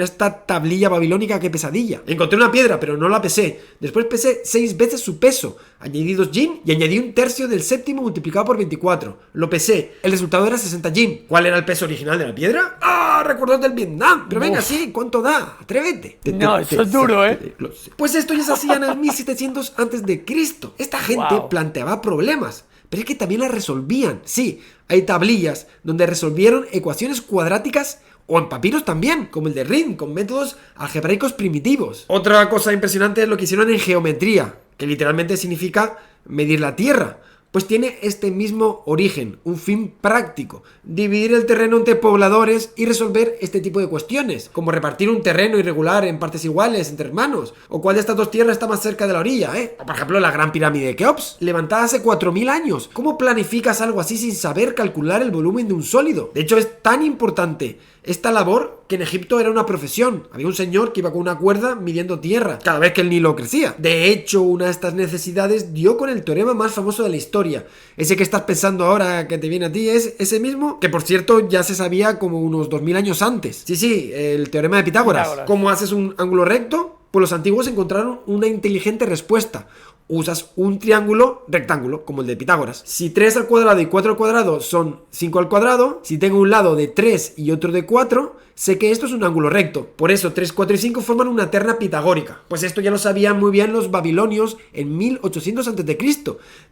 esta tablilla babilónica, qué pesadilla. Encontré una piedra, pero no la pesé. Después pesé 6 veces su peso. Añadí 2 yin y añadí un tercio del séptimo multiplicado por 24. Lo pesé. El resultado era 60 yin. ¿Cuál era el peso original de la piedra? ¡Ah! Recuerdos del Vietnam. Pero venga, sí, ¿cuánto da? Atrévete. No, eso es duro, ¿eh? Pues esto ya se hacía en el 1700 antes de Cristo. Esta gente planteaba problemas, pero es que también las resolvían. Sí, hay tablillas donde resolvieron ecuaciones cuadráticas o en papiros también, como el de Rin, con métodos algebraicos primitivos. Otra cosa impresionante es lo que hicieron en geometría, que literalmente significa medir la tierra. Pues tiene este mismo origen, un fin práctico: dividir el terreno entre pobladores y resolver este tipo de cuestiones, como repartir un terreno irregular en partes iguales entre hermanos, o cuál de estas dos tierras está más cerca de la orilla, O por ejemplo la gran pirámide de Keops, levantada hace 4000 años. ¿Cómo planificas algo así sin saber calcular el volumen de un sólido? De hecho, es tan importante esta labor que en Egipto era una profesión. Había un señor que iba con una cuerda midiendo tierra cada vez que el Nilo crecía. De hecho, una de estas necesidades dio con el teorema más famoso de la historia. Ese que estás pensando ahora que te viene a ti es ese mismo, que por cierto ya se sabía como unos 2000 años antes. Sí, el teorema de Pitágoras. ¿Cómo haces un ángulo recto? Pues los antiguos encontraron una inteligente respuesta. Usas un triángulo rectángulo, como el de Pitágoras. Si 3 al cuadrado y 4 al cuadrado son 5 al cuadrado, si tengo un lado de 3 y otro de 4, sé que esto es un ángulo recto. Por eso 3, 4 y 5 forman una terna pitagórica. Pues esto ya lo sabían muy bien los babilonios en 1800 a.C.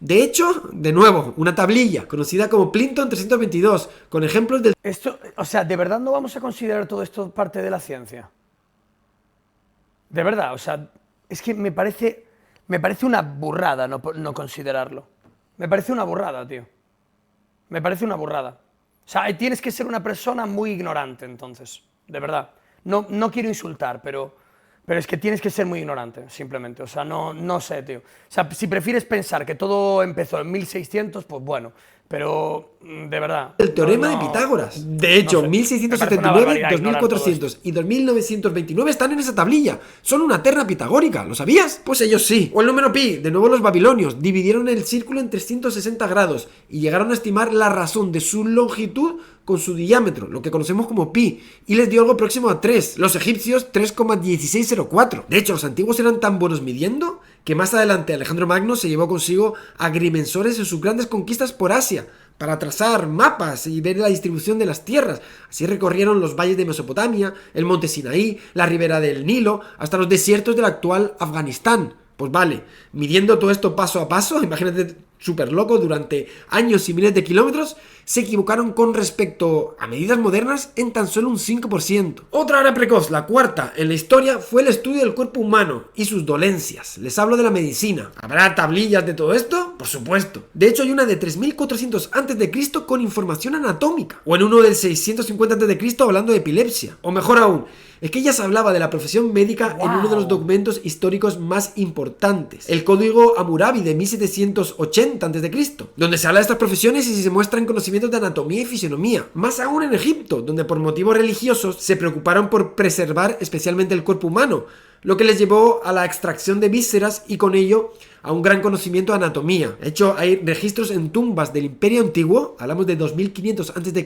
De hecho, de nuevo, una tablilla conocida como Plinton 322, con ejemplos del... Esto, o sea, ¿de verdad no vamos a considerar todo esto parte de la ciencia? De verdad, o sea, es que me parece una burrada no considerarlo. Me parece una burrada, tío. Me parece una burrada. O sea, tienes que ser una persona muy ignorante, entonces. De verdad. No quiero insultar, pero es que tienes que ser muy ignorante, simplemente. O sea, no sé, tío. O sea, si prefieres pensar que todo empezó en 1600, pues bueno. Pero, de verdad... El teorema de Pitágoras. De hecho, 1679, 2400 y 2929 están en esa tablilla. Son una terna pitagórica, ¿lo sabías? Pues ellos sí. O el número pi. De nuevo los babilonios dividieron el círculo en 360 grados y llegaron a estimar la razón de su longitud con su diámetro, lo que conocemos como pi, y les dio algo próximo a 3. Los egipcios 3,1604. De hecho, los antiguos eran tan buenos midiendo que más adelante Alejandro Magno se llevó consigo agrimensores en sus grandes conquistas por Asia para trazar mapas y ver la distribución de las tierras. Así recorrieron los valles de Mesopotamia, el monte Sinaí, la ribera del Nilo, hasta los desiertos del actual Afganistán. Pues vale, midiendo todo esto paso a paso, imagínate, súper loco, durante años y miles de kilómetros, se equivocaron con respecto a medidas modernas en tan solo un 5%. Otra área precoz, la cuarta en la historia, fue el estudio del cuerpo humano y sus dolencias. Les hablo de la medicina. ¿Habrá tablillas de todo esto? Por supuesto. De hecho, hay una de 3400 a.C. con información anatómica. O en uno del 650 a.C. hablando de epilepsia. O mejor aún, es que ya se hablaba de la profesión médica en uno de los documentos históricos más importantes, el Código Hammurabi de 1780 a.C., donde se habla de estas profesiones y se muestran conocimientos de anatomía y fisionomía. Más aún en Egipto, donde por motivos religiosos se preocuparon por preservar especialmente el cuerpo humano, lo que les llevó a la extracción de vísceras y con ello a un gran conocimiento de anatomía. De hecho, hay registros en tumbas del Imperio Antiguo, hablamos de 2500 a.C.,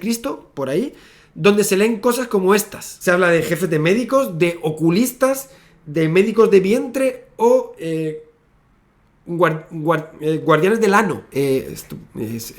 por ahí, donde se leen cosas como estas. Se habla de jefes de médicos, de oculistas, de médicos de vientre o guardianes del ano. Esto es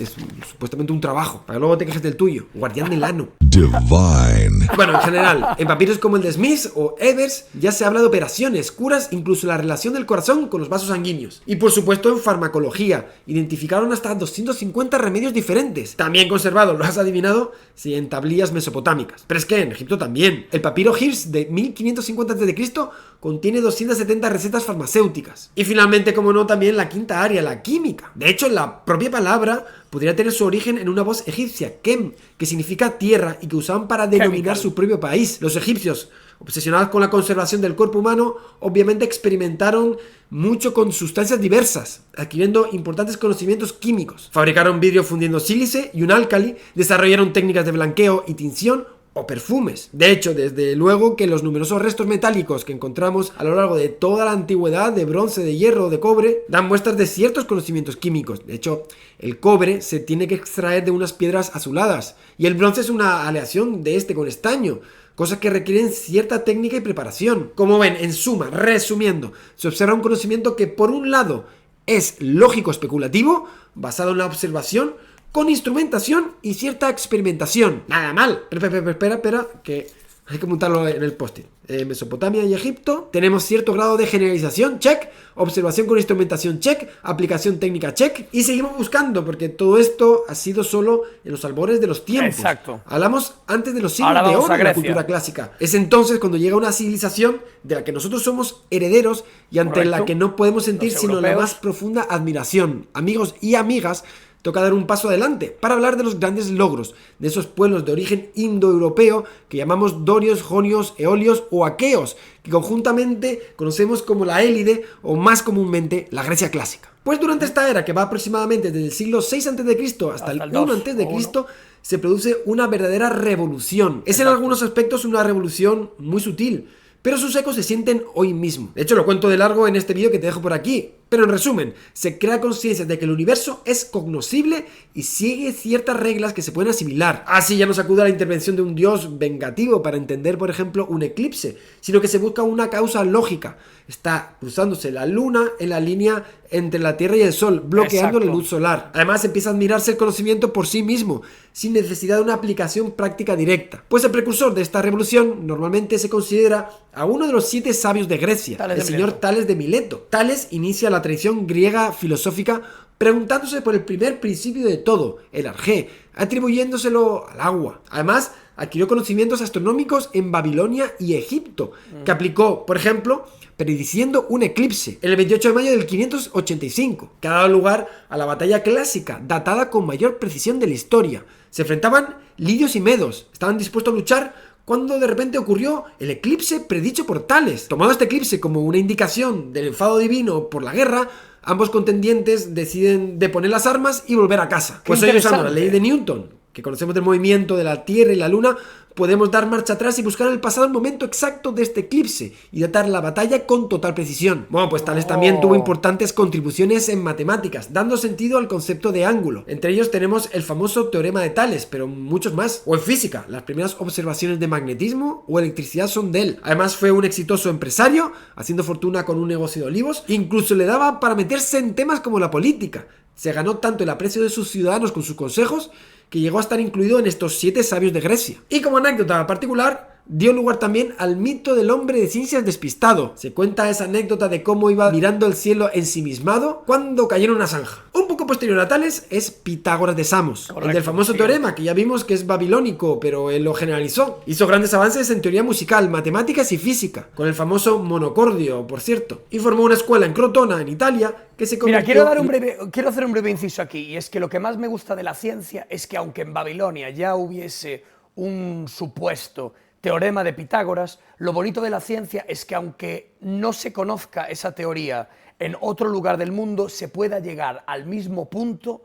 supuestamente un trabajo, para que luego te quejes del tuyo. Guardián del ano. Divine. Bueno, en general, en papiros como el de Smith o Evers ya se habla de operaciones, curas, incluso la relación del corazón con los vasos sanguíneos. Y por supuesto en farmacología, identificaron hasta 250 remedios diferentes. También conservados, lo has adivinado, sí, en tablillas mesopotámicas. Pero es que en Egipto también. El papiro Hirs de 1550 a.C. contiene 270 recetas farmacéuticas. Y finalmente, como no, también la quinta área, la química. De hecho, la propia palabra podría tener su origen en una voz egipcia, Kem, que significa tierra y que usaban para denominar su propio país. Los egipcios, obsesionados con la conservación del cuerpo humano, obviamente experimentaron mucho con sustancias diversas, adquiriendo importantes conocimientos químicos. Fabricaron vidrio fundiendo sílice y un álcali, desarrollaron técnicas de blanqueo y tinción, o perfumes. De hecho, desde luego que los numerosos restos metálicos que encontramos a lo largo de toda la antigüedad, de bronce, de hierro, de cobre, dan muestras de ciertos conocimientos químicos. De hecho, el cobre se tiene que extraer de unas piedras azuladas y el bronce es una aleación de este con estaño, cosas que requieren cierta técnica y preparación. Como ven, en suma, resumiendo, se observa un conocimiento que por un lado es lógico especulativo, basado en la observación, con instrumentación y cierta experimentación. Nada mal. Espera, que hay que montarlo en el post-it. Mesopotamia y Egipto. Tenemos cierto grado de generalización, check. Observación con instrumentación, check. Aplicación técnica, check. Y seguimos buscando, porque todo esto ha sido solo en los albores de los tiempos. Exacto. Hablamos antes de los siglos de oro de la cultura clásica. Es entonces cuando llega una civilización de la que nosotros somos herederos y ante la que no podemos sentir sino la más profunda admiración. Amigos y amigas, toca dar un paso adelante para hablar de los grandes logros de esos pueblos de origen indoeuropeo que llamamos dorios, jonios, eolios o aqueos, que conjuntamente conocemos como la Élide o más comúnmente la Grecia clásica. Pues durante esta era, que va aproximadamente desde el siglo 6 a.C. hasta el 1 a.C., se produce una verdadera revolución. Es en algunos aspectos una revolución muy sutil, pero sus ecos se sienten hoy mismo. De hecho, lo cuento de largo en este vídeo que te dejo por aquí. Pero en resumen, se crea conciencia de que el universo es cognoscible y sigue ciertas reglas que se pueden asimilar. Así ya no se acude a la intervención de un dios vengativo para entender, por ejemplo, un eclipse, sino que se busca una causa lógica. Está cruzándose la luna en la línea entre la Tierra y el Sol, bloqueando la luz solar. Además, empieza a admirarse el conocimiento por sí mismo, sin necesidad de una aplicación práctica directa. Pues el precursor de esta revolución normalmente se considera a uno de los 7 sabios de Grecia, el señor Tales de Mileto. Tales inicia la tradición griega filosófica preguntándose por el primer principio de todo, el arjé, atribuyéndoselo al agua. Además, adquirió conocimientos astronómicos en Babilonia y Egipto, que aplicó, por ejemplo, prediciendo un eclipse el 28 de mayo del 585, que ha dado lugar a la batalla clásica, datada con mayor precisión de la historia. Se enfrentaban lidios y medos, estaban dispuestos a luchar cuando de repente ocurrió el eclipse predicho por Tales. Tomando este eclipse como una indicación del enfado divino por la guerra, ambos contendientes deciden deponer las armas y volver a casa. Pues hoy, usando la ley de Newton, que conocemos del movimiento de la Tierra y la Luna, podemos dar marcha atrás y buscar en el pasado el momento exacto de este eclipse y datar la batalla con total precisión. Bueno, pues Tales también tuvo importantes contribuciones en matemáticas, dando sentido al concepto de ángulo. Entre ellos tenemos el famoso teorema de Tales, pero muchos más. O en física, las primeras observaciones de magnetismo o electricidad son de él. Además fue un exitoso empresario, haciendo fortuna con un negocio de olivos, incluso le daba para meterse en temas como la política. Se ganó tanto el aprecio de sus ciudadanos con sus consejos que llegó a estar incluido en estos 7 sabios de Grecia. Y como anécdota particular, dio lugar también al mito del hombre de ciencias despistado. Se cuenta esa anécdota de cómo iba mirando el cielo ensimismado cuando cayó en una zanja. Un poco posterior a Tales es Pitágoras de Samos, el del famoso teorema, que ya vimos que es babilónico, pero él lo generalizó. Hizo grandes avances en teoría musical, matemáticas y física, con el famoso monocordio, por cierto, y formó una escuela en Crotona, en Italia, que se convirtió... Mira, quiero hacer un breve inciso aquí, y es que lo que más me gusta de la ciencia es que aunque en Babilonia ya hubiese un supuesto teorema de Pitágoras, lo bonito de la ciencia es que aunque no se conozca esa teoría en otro lugar del mundo, se pueda llegar al mismo punto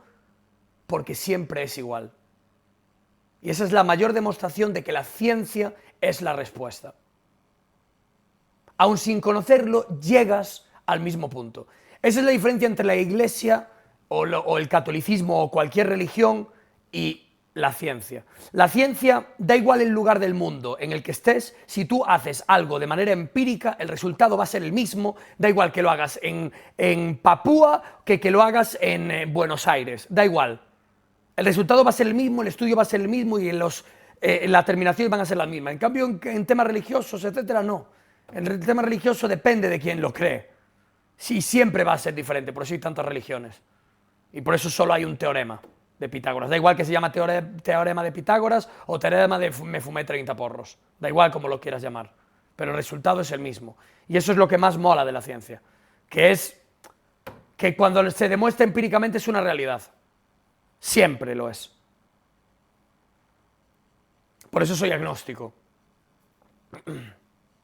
porque siempre es igual. Y esa es la mayor demostración de que la ciencia es la respuesta. Aun sin conocerlo, llegas al mismo punto. Esa es la diferencia entre la Iglesia o el catolicismo o cualquier religión y la ciencia. La ciencia da igual el lugar del mundo en el que estés, si tú haces algo de manera empírica, el resultado va a ser el mismo, da igual que lo hagas en Papúa que lo hagas en Buenos Aires, da igual. El resultado va a ser el mismo, el estudio va a ser el mismo y las terminaciones van a ser las mismas. En cambio, en temas religiosos, etcétera, no. En el tema religioso depende de quién lo cree. Sí, siempre va a ser diferente, por eso hay tantas religiones. Y por eso solo hay un teorema de Pitágoras. Da igual que se llama teorema de Pitágoras o teorema de me fumé 30 porros. Da igual como lo quieras llamar. Pero el resultado es el mismo. Y eso es lo que más mola de la ciencia. Que es que cuando se demuestra empíricamente es una realidad. Siempre lo es. Por eso soy agnóstico.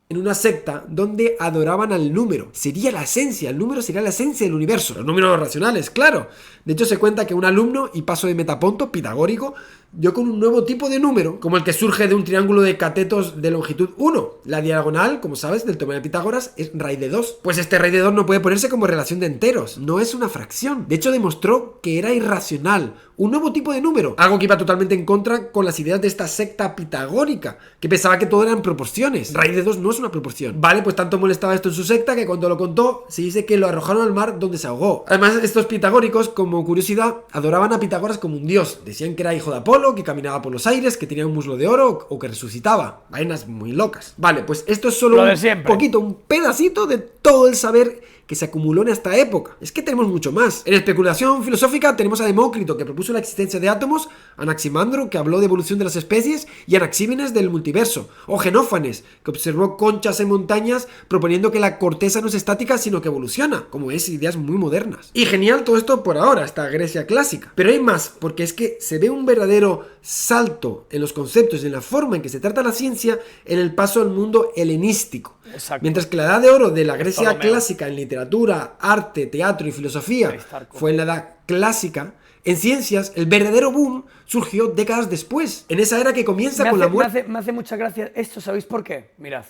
En una secta donde adoraban al número. Sería la esencia, el número sería la esencia del universo. Los números racionales, claro. De hecho, se cuenta que un alumno y paso de Metaponto, pitagórico, dio con un nuevo tipo de número, como el que surge de un triángulo de catetos de longitud 1. La diagonal, como sabes, del teorema de Pitágoras es raíz de 2. Pues este raíz de 2 no puede ponerse como relación de enteros, no es una fracción. De hecho, demostró que era irracional, un nuevo tipo de número, algo que iba totalmente en contra con las ideas de esta secta pitagórica, que pensaba que todo eran proporciones. Raíz de 2 no es una proporción. Vale, pues tanto molestaba esto en su secta que cuando lo contó, se dice que lo arrojaron al mar donde se ahogó. Además, estos pitagóricos, como curiosidad, adoraban a Pitágoras como un dios. Decían que era hijo de Apolo, que caminaba por los aires, que tenía un muslo de oro o que resucitaba. Vainas muy locas. Vale, pues esto es solo un poquito, un pedacito de todo el saber que se acumuló en esta época. Es que tenemos mucho más. En especulación filosófica tenemos a Demócrito, que propuso la existencia de átomos, Anaximandro, que habló de evolución de las especies, y Anaxímenes del multiverso, o Genófanes, que observó conchas en montañas proponiendo que la corteza no es estática sino que evoluciona, como es, ideas muy modernas. Y genial todo esto por ahora, esta Grecia clásica. Pero hay más, porque es que se ve un verdadero salto en los conceptos y en la forma en que se trata la ciencia en el paso al mundo helenístico. Exacto. Mientras que la edad de oro de la Grecia clásica en literatura, arte, teatro y filosofía fue en la edad clásica, en ciencias el verdadero boom surgió décadas después, en esa era que comienza con la muerte. Me hace mucha gracia esto, ¿sabéis por qué? Mirad.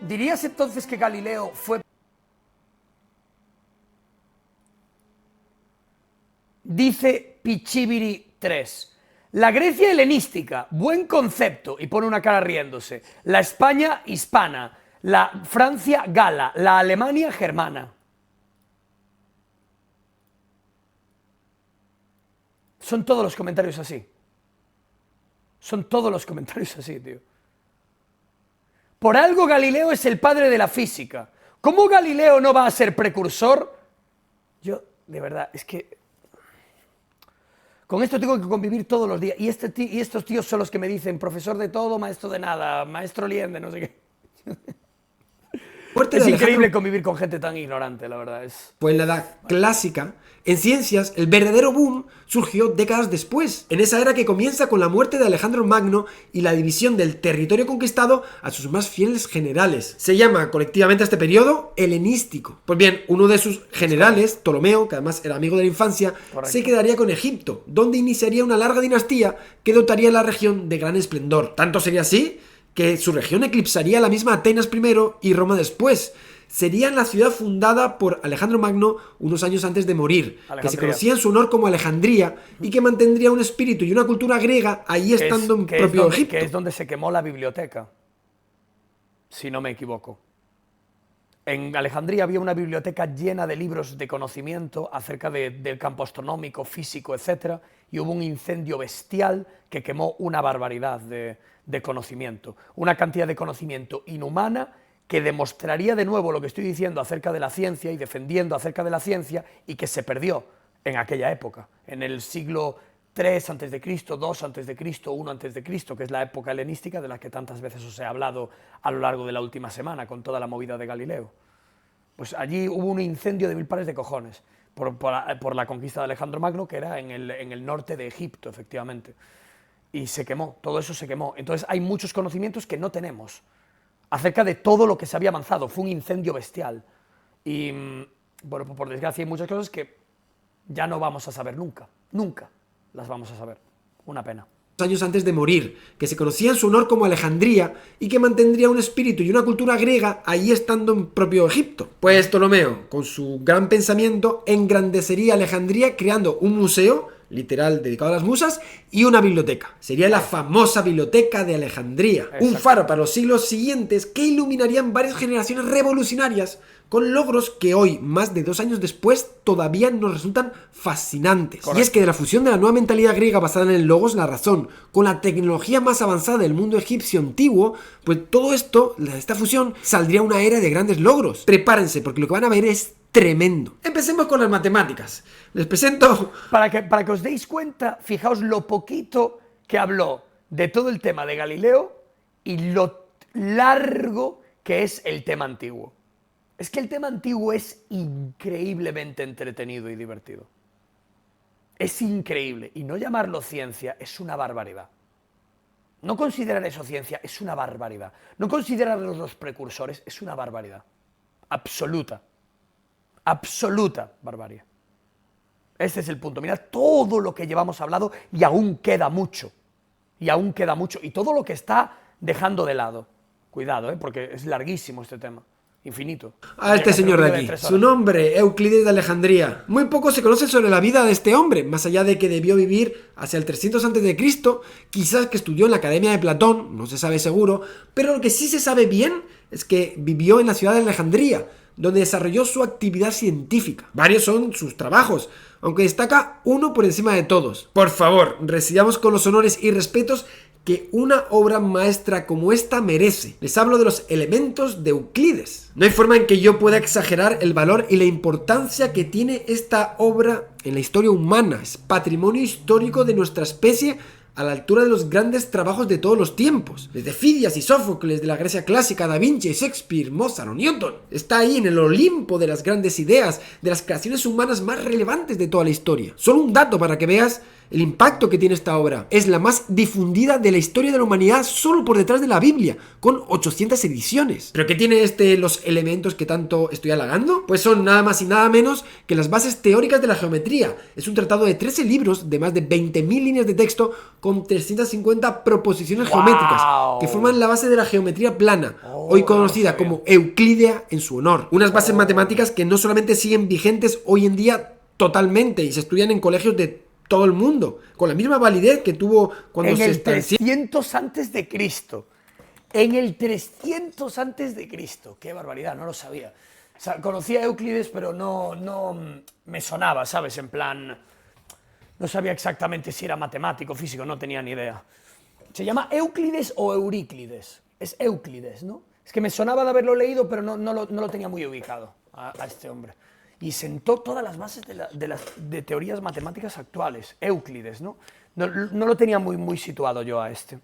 ¿Dirías entonces que Galileo fue... Dice Pichibiri 3. La Grecia helenística, buen concepto, y pone una cara riéndose. La España hispana, la Francia gala, la Alemania germana. Son todos los comentarios así. Son todos los comentarios así, tío. Por algo Galileo es el padre de la física. ¿Cómo Galileo no va a ser precursor? Yo, de verdad, es que... Con esto tengo que convivir todos los días. Y estos tíos son los que me dicen, profesor de todo, maestro de nada, maestro Liende, no sé qué. Es increíble convivir con gente tan ignorante, la verdad. Pues en la edad clásica, en ciencias, el verdadero boom surgió décadas después, en esa era que comienza con la muerte de Alejandro Magno y la división del territorio conquistado a sus más fieles generales. Se llama colectivamente a este periodo helenístico. Pues bien, uno de sus generales, Ptolomeo, que además era amigo de la infancia, se quedaría con Egipto, donde iniciaría una larga dinastía que dotaría la región de gran esplendor. Tanto sería así que su región eclipsaría la misma Atenas primero y Roma después. Sería la ciudad fundada por Alejandro Magno unos años antes de morir, que se conocía en su honor como Alejandría y que mantendría un espíritu y una cultura griega ahí estando en propio Egipto. Que es donde se quemó la biblioteca, si no me equivoco. En Alejandría había una biblioteca llena de libros de conocimiento acerca del campo astronómico, físico, etc. Y hubo un incendio bestial que quemó una barbaridad de conocimiento. Una cantidad de conocimiento inhumana que demostraría de nuevo lo que estoy diciendo acerca de la ciencia y defendiendo acerca de la ciencia y que se perdió en aquella época, en el siglo 3 a.C., 2 a.C., 1 a.C., que es la época helenística de la que tantas veces os he hablado a lo largo de la última semana con toda la movida de Galileo. Pues allí hubo un incendio de mil pares de cojones por la conquista de Alejandro Magno, que era en el norte de Egipto, efectivamente. Y se quemó, todo eso se quemó. Entonces hay muchos conocimientos que no tenemos acerca de todo lo que se había avanzado. Fue un incendio bestial. Y, bueno, pues por desgracia hay muchas cosas que ya no vamos a saber nunca. Nunca las vamos a saber. Una pena. Años antes de morir, que se conocía en su honor como Alejandría y que mantendría un espíritu y una cultura griega ahí estando en propio Egipto. Pues Ptolomeo, con su gran pensamiento, engrandecería Alejandría creando un museo, literal dedicado a las musas, y una biblioteca. Sería la famosa Biblioteca de Alejandría. Exacto. Un faro para los siglos siguientes que iluminarían varias generaciones revolucionarias con logros que hoy, más de 2 años después, todavía nos resultan fascinantes. Correcto. Y es que de la fusión de la nueva mentalidad griega basada en el logos, la razón, con la tecnología más avanzada del mundo egipcio antiguo, pues todo esto, esta fusión, saldría una era de grandes logros. Prepárense, porque lo que van a ver es tremendo. Empecemos con las matemáticas. Les presento... Para que os deis cuenta, fijaos lo poquito que habló de todo el tema de Galileo y lo largo que es el tema antiguo. Es que el tema antiguo es increíblemente entretenido y divertido. Es increíble. Y no llamarlo ciencia es una barbaridad. No considerar eso ciencia es una barbaridad. No considerarlos los precursores es una barbaridad. Absoluta. absoluta barbarie. Este es el punto. Mirad todo lo que llevamos hablado y aún queda mucho. Y aún queda mucho. Y todo lo que está dejando de lado. Cuidado, porque es larguísimo este tema. Infinito. A este señor de aquí. Su nombre, Euclides de Alejandría. Muy poco se conoce sobre la vida de este hombre, más allá de que debió vivir hacia el 300 a.C., quizás que estudió en la Academia de Platón, no se sabe seguro, pero lo que sí se sabe bien es que vivió en la ciudad de Alejandría, donde desarrolló su actividad científica. Varios son sus trabajos, aunque destaca uno por encima de todos. Por favor, recibamos con los honores y respetos que una obra maestra como esta merece. Les hablo de los Elementos de Euclides. No hay forma en que yo pueda exagerar el valor y la importancia que tiene esta obra en la historia humana. Es patrimonio histórico de nuestra especie, a la altura de los grandes trabajos de todos los tiempos, desde Fidias y Sófocles, de la Grecia clásica, Da Vinci, Shakespeare, Mozart o Newton. Está ahí en el Olimpo de las grandes ideas, de las creaciones humanas más relevantes de toda la historia. Solo un dato para que veas el impacto que tiene esta obra. Es la más difundida de la historia de la humanidad, solo por detrás de la Biblia, con 800 ediciones. ¿Pero qué tiene los elementos que tanto estoy halagando? Pues son nada más y nada menos que las bases teóricas de la geometría. Es un tratado de 13 libros, de más de 20.000 líneas de texto, con 350 proposiciones geométricas, que forman la base de la geometría plana, hoy conocida como Euclidea en su honor. Unas bases matemáticas que no solamente siguen vigentes hoy en día totalmente, y se estudian en colegios de todo el mundo, con la misma validez que tuvo cuando se estableció. En el 300 antes de Cristo. En el 300 antes de Cristo. Qué barbaridad, no lo sabía. O sea, conocía a Euclides, pero no me sonaba, ¿sabes? En plan, no sabía exactamente si era matemático, físico, no tenía ni idea. ¿Se llama Euclides o Euríclides? Es Euclides, ¿no? Es que me sonaba de haberlo leído, pero no lo tenía muy ubicado a este hombre. Y sentó todas las bases de teorías matemáticas actuales. Euclides, ¿no? No lo tenía muy situado yo a este.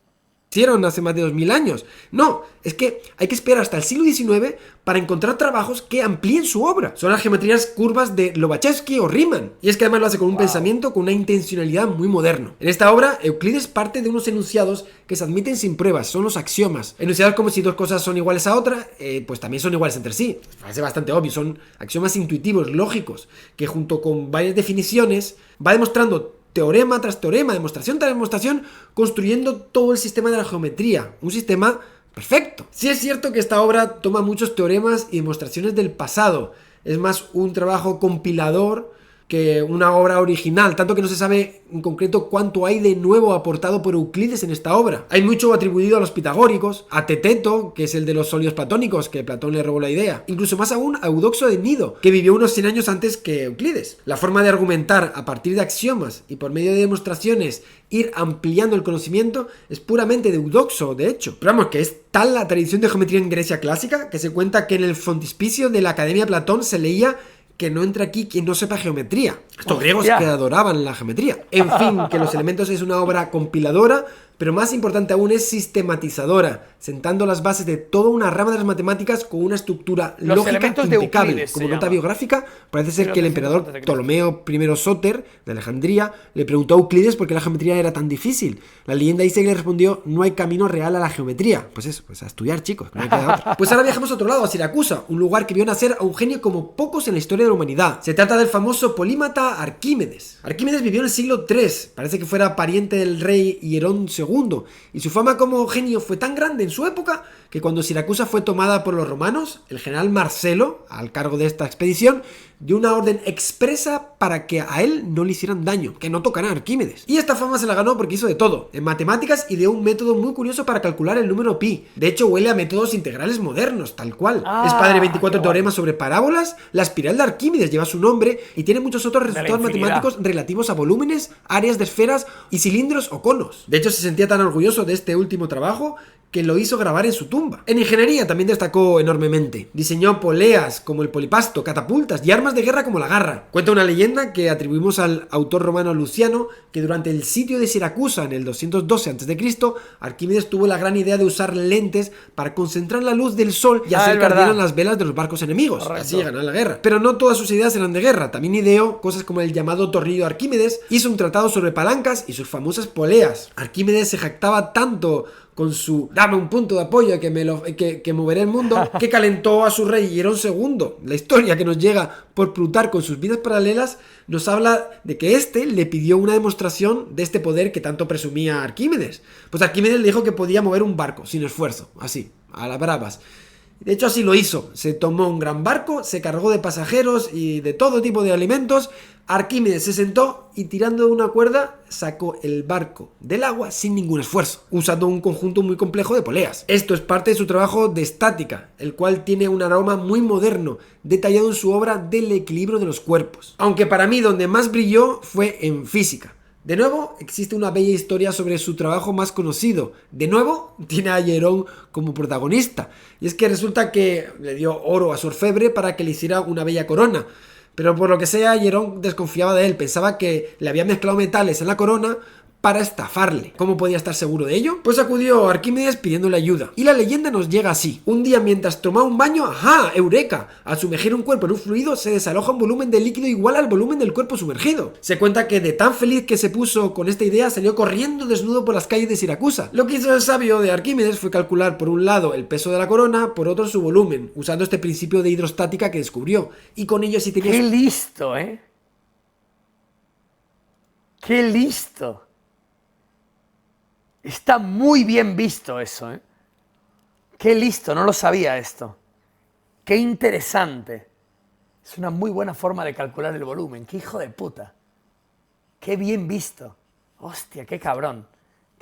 Hicieron hace más de 2000 años. No, es que hay que esperar hasta el siglo XIX para encontrar trabajos que amplíen su obra. Son las geometrías curvas de Lobachevsky o Riemann. Y es que además lo hace con un pensamiento, con una intencionalidad muy moderno. En esta obra, Euclides parte de unos enunciados que se admiten sin pruebas, son los axiomas. Enunciados como si dos cosas son iguales a otra, pues también son iguales entre sí. Parece bastante obvio, son axiomas intuitivos, lógicos, que junto con varias definiciones va demostrando teorema tras teorema, demostración tras demostración, construyendo todo el sistema de la geometría. Un sistema perfecto. Sí es cierto que esta obra toma muchos teoremas y demostraciones del pasado. Es más un trabajo compilador que una obra original, tanto que no se sabe en concreto cuánto hay de nuevo aportado por Euclides en esta obra. Hay mucho atribuido a los pitagóricos, a Teteto, que es el de los sólidos platónicos, que Platón le robó la idea, incluso más aún a Eudoxo de Gnido, que vivió unos 100 años antes que Euclides. La forma de argumentar a partir de axiomas y por medio de demostraciones ir ampliando el conocimiento es puramente de Eudoxo, de hecho. Pero vamos, que es tal la tradición de geometría en Grecia clásica que se cuenta que en el frontispicio de la Academia de Platón se leía que no entra aquí quien no sepa geometría. Estos griegos que adoraban la geometría. En fin, que Los Elementos es una obra compiladora, pero más importante aún es sistematizadora, sentando las bases de toda una rama de las matemáticas con una estructura lógica impecable. Como nota biográfica, parece ser que el emperador Ptolomeo I Sóter, de Alejandría, le preguntó a Euclides por qué la geometría era tan difícil. La leyenda dice que le respondió: no hay camino real a la geometría. Pues eso, pues a estudiar, chicos, que no hay que dar otra. Pues ahora viajamos a otro lado, a Siracusa, un lugar que vio nacer a un genio como pocos en la historia de la humanidad. Se trata del famoso polímata Arquímedes. Arquímedes vivió en el siglo III, parece que fuera pariente del rey Hierón II, y su fama como genio fue tan grande en su época que cuando Siracusa fue tomada por los romanos, el general Marcelo, al cargo de esta expedición, dio una orden expresa para que a él no le hicieran daño, que no tocaran a Arquímedes. Y esta fama se la ganó porque hizo de todo, en matemáticas, ideó un método muy curioso para calcular el número pi. De hecho, huele a métodos integrales modernos, tal cual. Es padre de 24 teoremas sobre parábolas, la espiral de Arquímedes lleva su nombre y tiene muchos otros resultados matemáticos relativos a volúmenes, áreas de esferas y cilindros o conos. De hecho, se sentía tan orgulloso de este último trabajo que lo hizo grabar en su tumba. En ingeniería también destacó enormemente. Diseñó poleas como el polipasto, catapultas y armas de guerra como la garra. Cuenta una leyenda que atribuimos al autor romano Luciano que durante el sitio de Siracusa en el 212 a.C., Arquímedes tuvo la gran idea de usar lentes para concentrar la luz del sol y hacer que ardieran las velas de los barcos enemigos. Correcto. Así ganar la guerra. Pero no todas sus ideas eran de guerra. También ideó cosas como el llamado tornillo de Arquímedes, hizo un tratado sobre palancas y sus famosas poleas. Arquímedes se jactaba tanto con su dame un punto de apoyo que moveré el mundo, que calentó a su rey Hierón II. La historia que nos llega por Plutarco en sus vidas paralelas nos habla de que éste le pidió una demostración de este poder que tanto presumía Arquímedes. Pues Arquímedes le dijo que podía mover un barco sin esfuerzo, así, a las bravas. De hecho así lo hizo, se tomó un gran barco, se cargó de pasajeros y de todo tipo de alimentos. Arquímedes se sentó y tirando de una cuerda sacó el barco del agua sin ningún esfuerzo, usando un conjunto muy complejo de poleas. Esto es parte de su trabajo de estática, el cual tiene un aroma muy moderno, detallado en su obra del equilibrio de los cuerpos. Aunque para mí donde más brilló fue en física. De nuevo, existe una bella historia sobre su trabajo más conocido. De nuevo, tiene a Hierón como protagonista. Y es que resulta que le dio oro a su orfebre para que le hiciera una bella corona. Pero por lo que sea, Hierón desconfiaba de él. Pensaba que le había mezclado metales en la corona para estafarle. ¿Cómo podía estar seguro de ello? Pues acudió a Arquímedes pidiéndole ayuda. Y la leyenda nos llega así. Un día mientras tomaba un baño, ¡ajá! ¡Eureka! Al sumergir un cuerpo en un fluido se desaloja un volumen de líquido igual al volumen del cuerpo sumergido. Se cuenta que de tan feliz que se puso con esta idea salió corriendo desnudo por las calles de Siracusa. Lo que hizo el sabio de Arquímedes fue calcular por un lado el peso de la corona, por otro su volumen, usando este principio de hidrostática que descubrió. Y con ello sí tenía... ¡Qué listo, eh! ¡Qué listo! Está muy bien visto eso, ¿eh? Qué listo, no lo sabía esto. Qué interesante. Es una muy buena forma de calcular el volumen. Qué hijo de puta. Qué bien visto. Hostia, qué cabrón.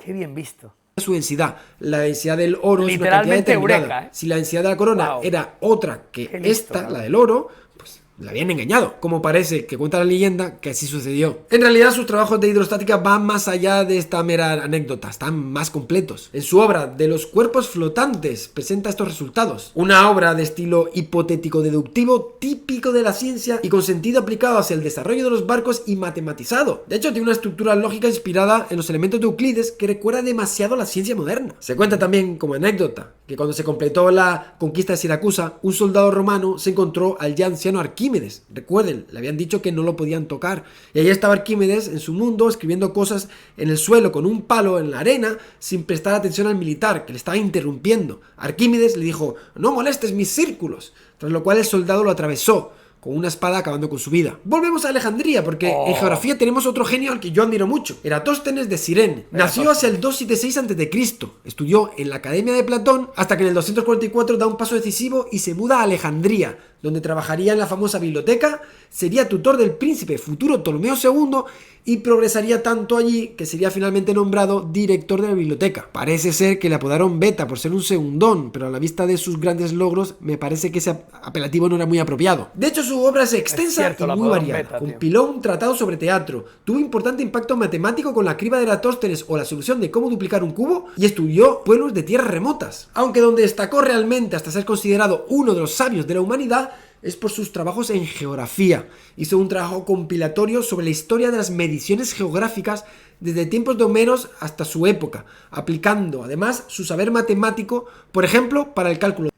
Qué bien visto. Su densidad. La densidad del oro es una cantidad Literalmente determinada. eureka, ¿eh? Si la densidad de la corona Wow. era otra que Qué listo, esta, cabrón. la del oro, pues la habían engañado. Como parece que cuenta la leyenda que así sucedió. En realidad sus trabajos de hidrostática van más allá de esta mera anécdota, están más completos. En su obra de los cuerpos flotantes presenta estos resultados. Una obra de estilo hipotético deductivo típico de la ciencia y con sentido aplicado hacia el desarrollo de los barcos y matematizado. De hecho tiene una estructura lógica inspirada en los elementos de Euclides que recuerda demasiado a la ciencia moderna. Se cuenta también como anécdota que cuando se completó la conquista de Siracusa, un soldado romano se encontró al ya anciano Arquímedes. Recuerden, le habían dicho que no lo podían tocar. Y ahí estaba Arquímedes en su mundo escribiendo cosas en el suelo con un palo en la arena sin prestar atención al militar que le estaba interrumpiendo. Arquímedes le dijo: "No molestes mis círculos", tras lo cual el soldado lo atravesó con una espada acabando con su vida. Volvemos a Alejandría, porque en geografía tenemos otro genio al que yo admiro mucho. Eratóstenes de Cirene. Nació hacia el 276 a.C. Estudió en la Academia de Platón hasta que en el 244 da un paso decisivo y se muda a Alejandría, donde trabajaría en la famosa biblioteca, sería tutor del príncipe futuro Ptolomeo II y progresaría tanto allí que sería finalmente nombrado director de la biblioteca. Parece ser que le apodaron Beta por ser un segundón, pero a la vista de sus grandes logros me parece que ese apelativo no era muy apropiado. De hecho, su obra es extensa cierto, y muy variada. Beta, Compiló un tratado sobre teatro, tuvo importante impacto matemático con la criba de Eratóstenes o la solución de cómo duplicar un cubo y estudió pueblos de tierras remotas. Aunque donde destacó realmente hasta ser considerado uno de los sabios de la humanidad es por sus trabajos en geografía. Hizo un trabajo compilatorio sobre la historia de las mediciones geográficas desde tiempos de Homero hasta su época, aplicando además su saber matemático, por ejemplo, para el cálculo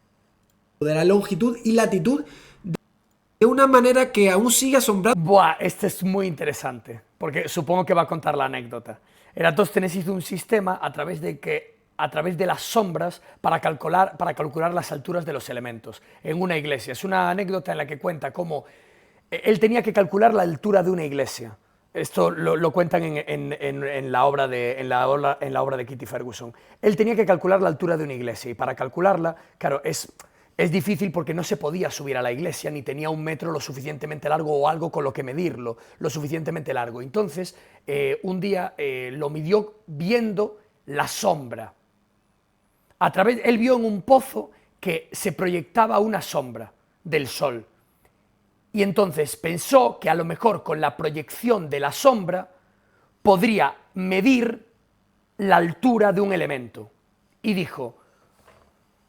de la longitud y latitud de una manera que aún sigue asombrando. Buah, este es muy interesante, porque supongo que va a contar la anécdota. Eratóstenes hizo un sistema a través de las sombras para calcular las alturas de los elementos en una iglesia. Es una anécdota en la que cuenta cómo él tenía que calcular la altura de una iglesia. Esto lo cuentan en la obra de Kitty Ferguson. Él tenía que calcular la altura de una iglesia y para calcularla, claro, es difícil porque no se podía subir a la iglesia ni tenía un metro lo suficientemente largo o algo con lo que medirlo lo suficientemente largo. Entonces, un día lo midió viendo la sombra. Él vio en un pozo que se proyectaba una sombra del sol. Y entonces pensó que a lo mejor con la proyección de la sombra podría medir la altura de un elemento. Y dijo,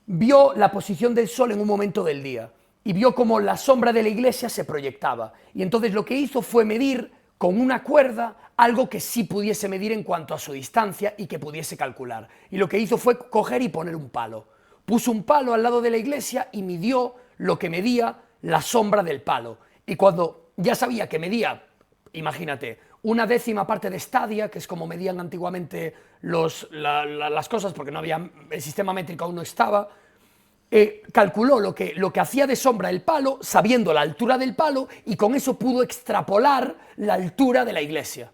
vio la posición del sol en un momento del día y vio cómo la sombra de la iglesia se proyectaba. Y entonces lo que hizo fue medir con una cuerda algo que sí pudiese medir en cuanto a su distancia y que pudiese calcular. Y lo que hizo fue coger y poner un palo. Puso un palo al lado de la iglesia y midió lo que medía la sombra del palo. Y cuando ya sabía que medía, imagínate, una décima parte de estadia, que es como medían antiguamente las cosas, porque no había, el sistema métrico aún no estaba, calculó lo que hacía de sombra el palo, sabiendo la altura del palo, y con eso pudo extrapolar la altura de la iglesia,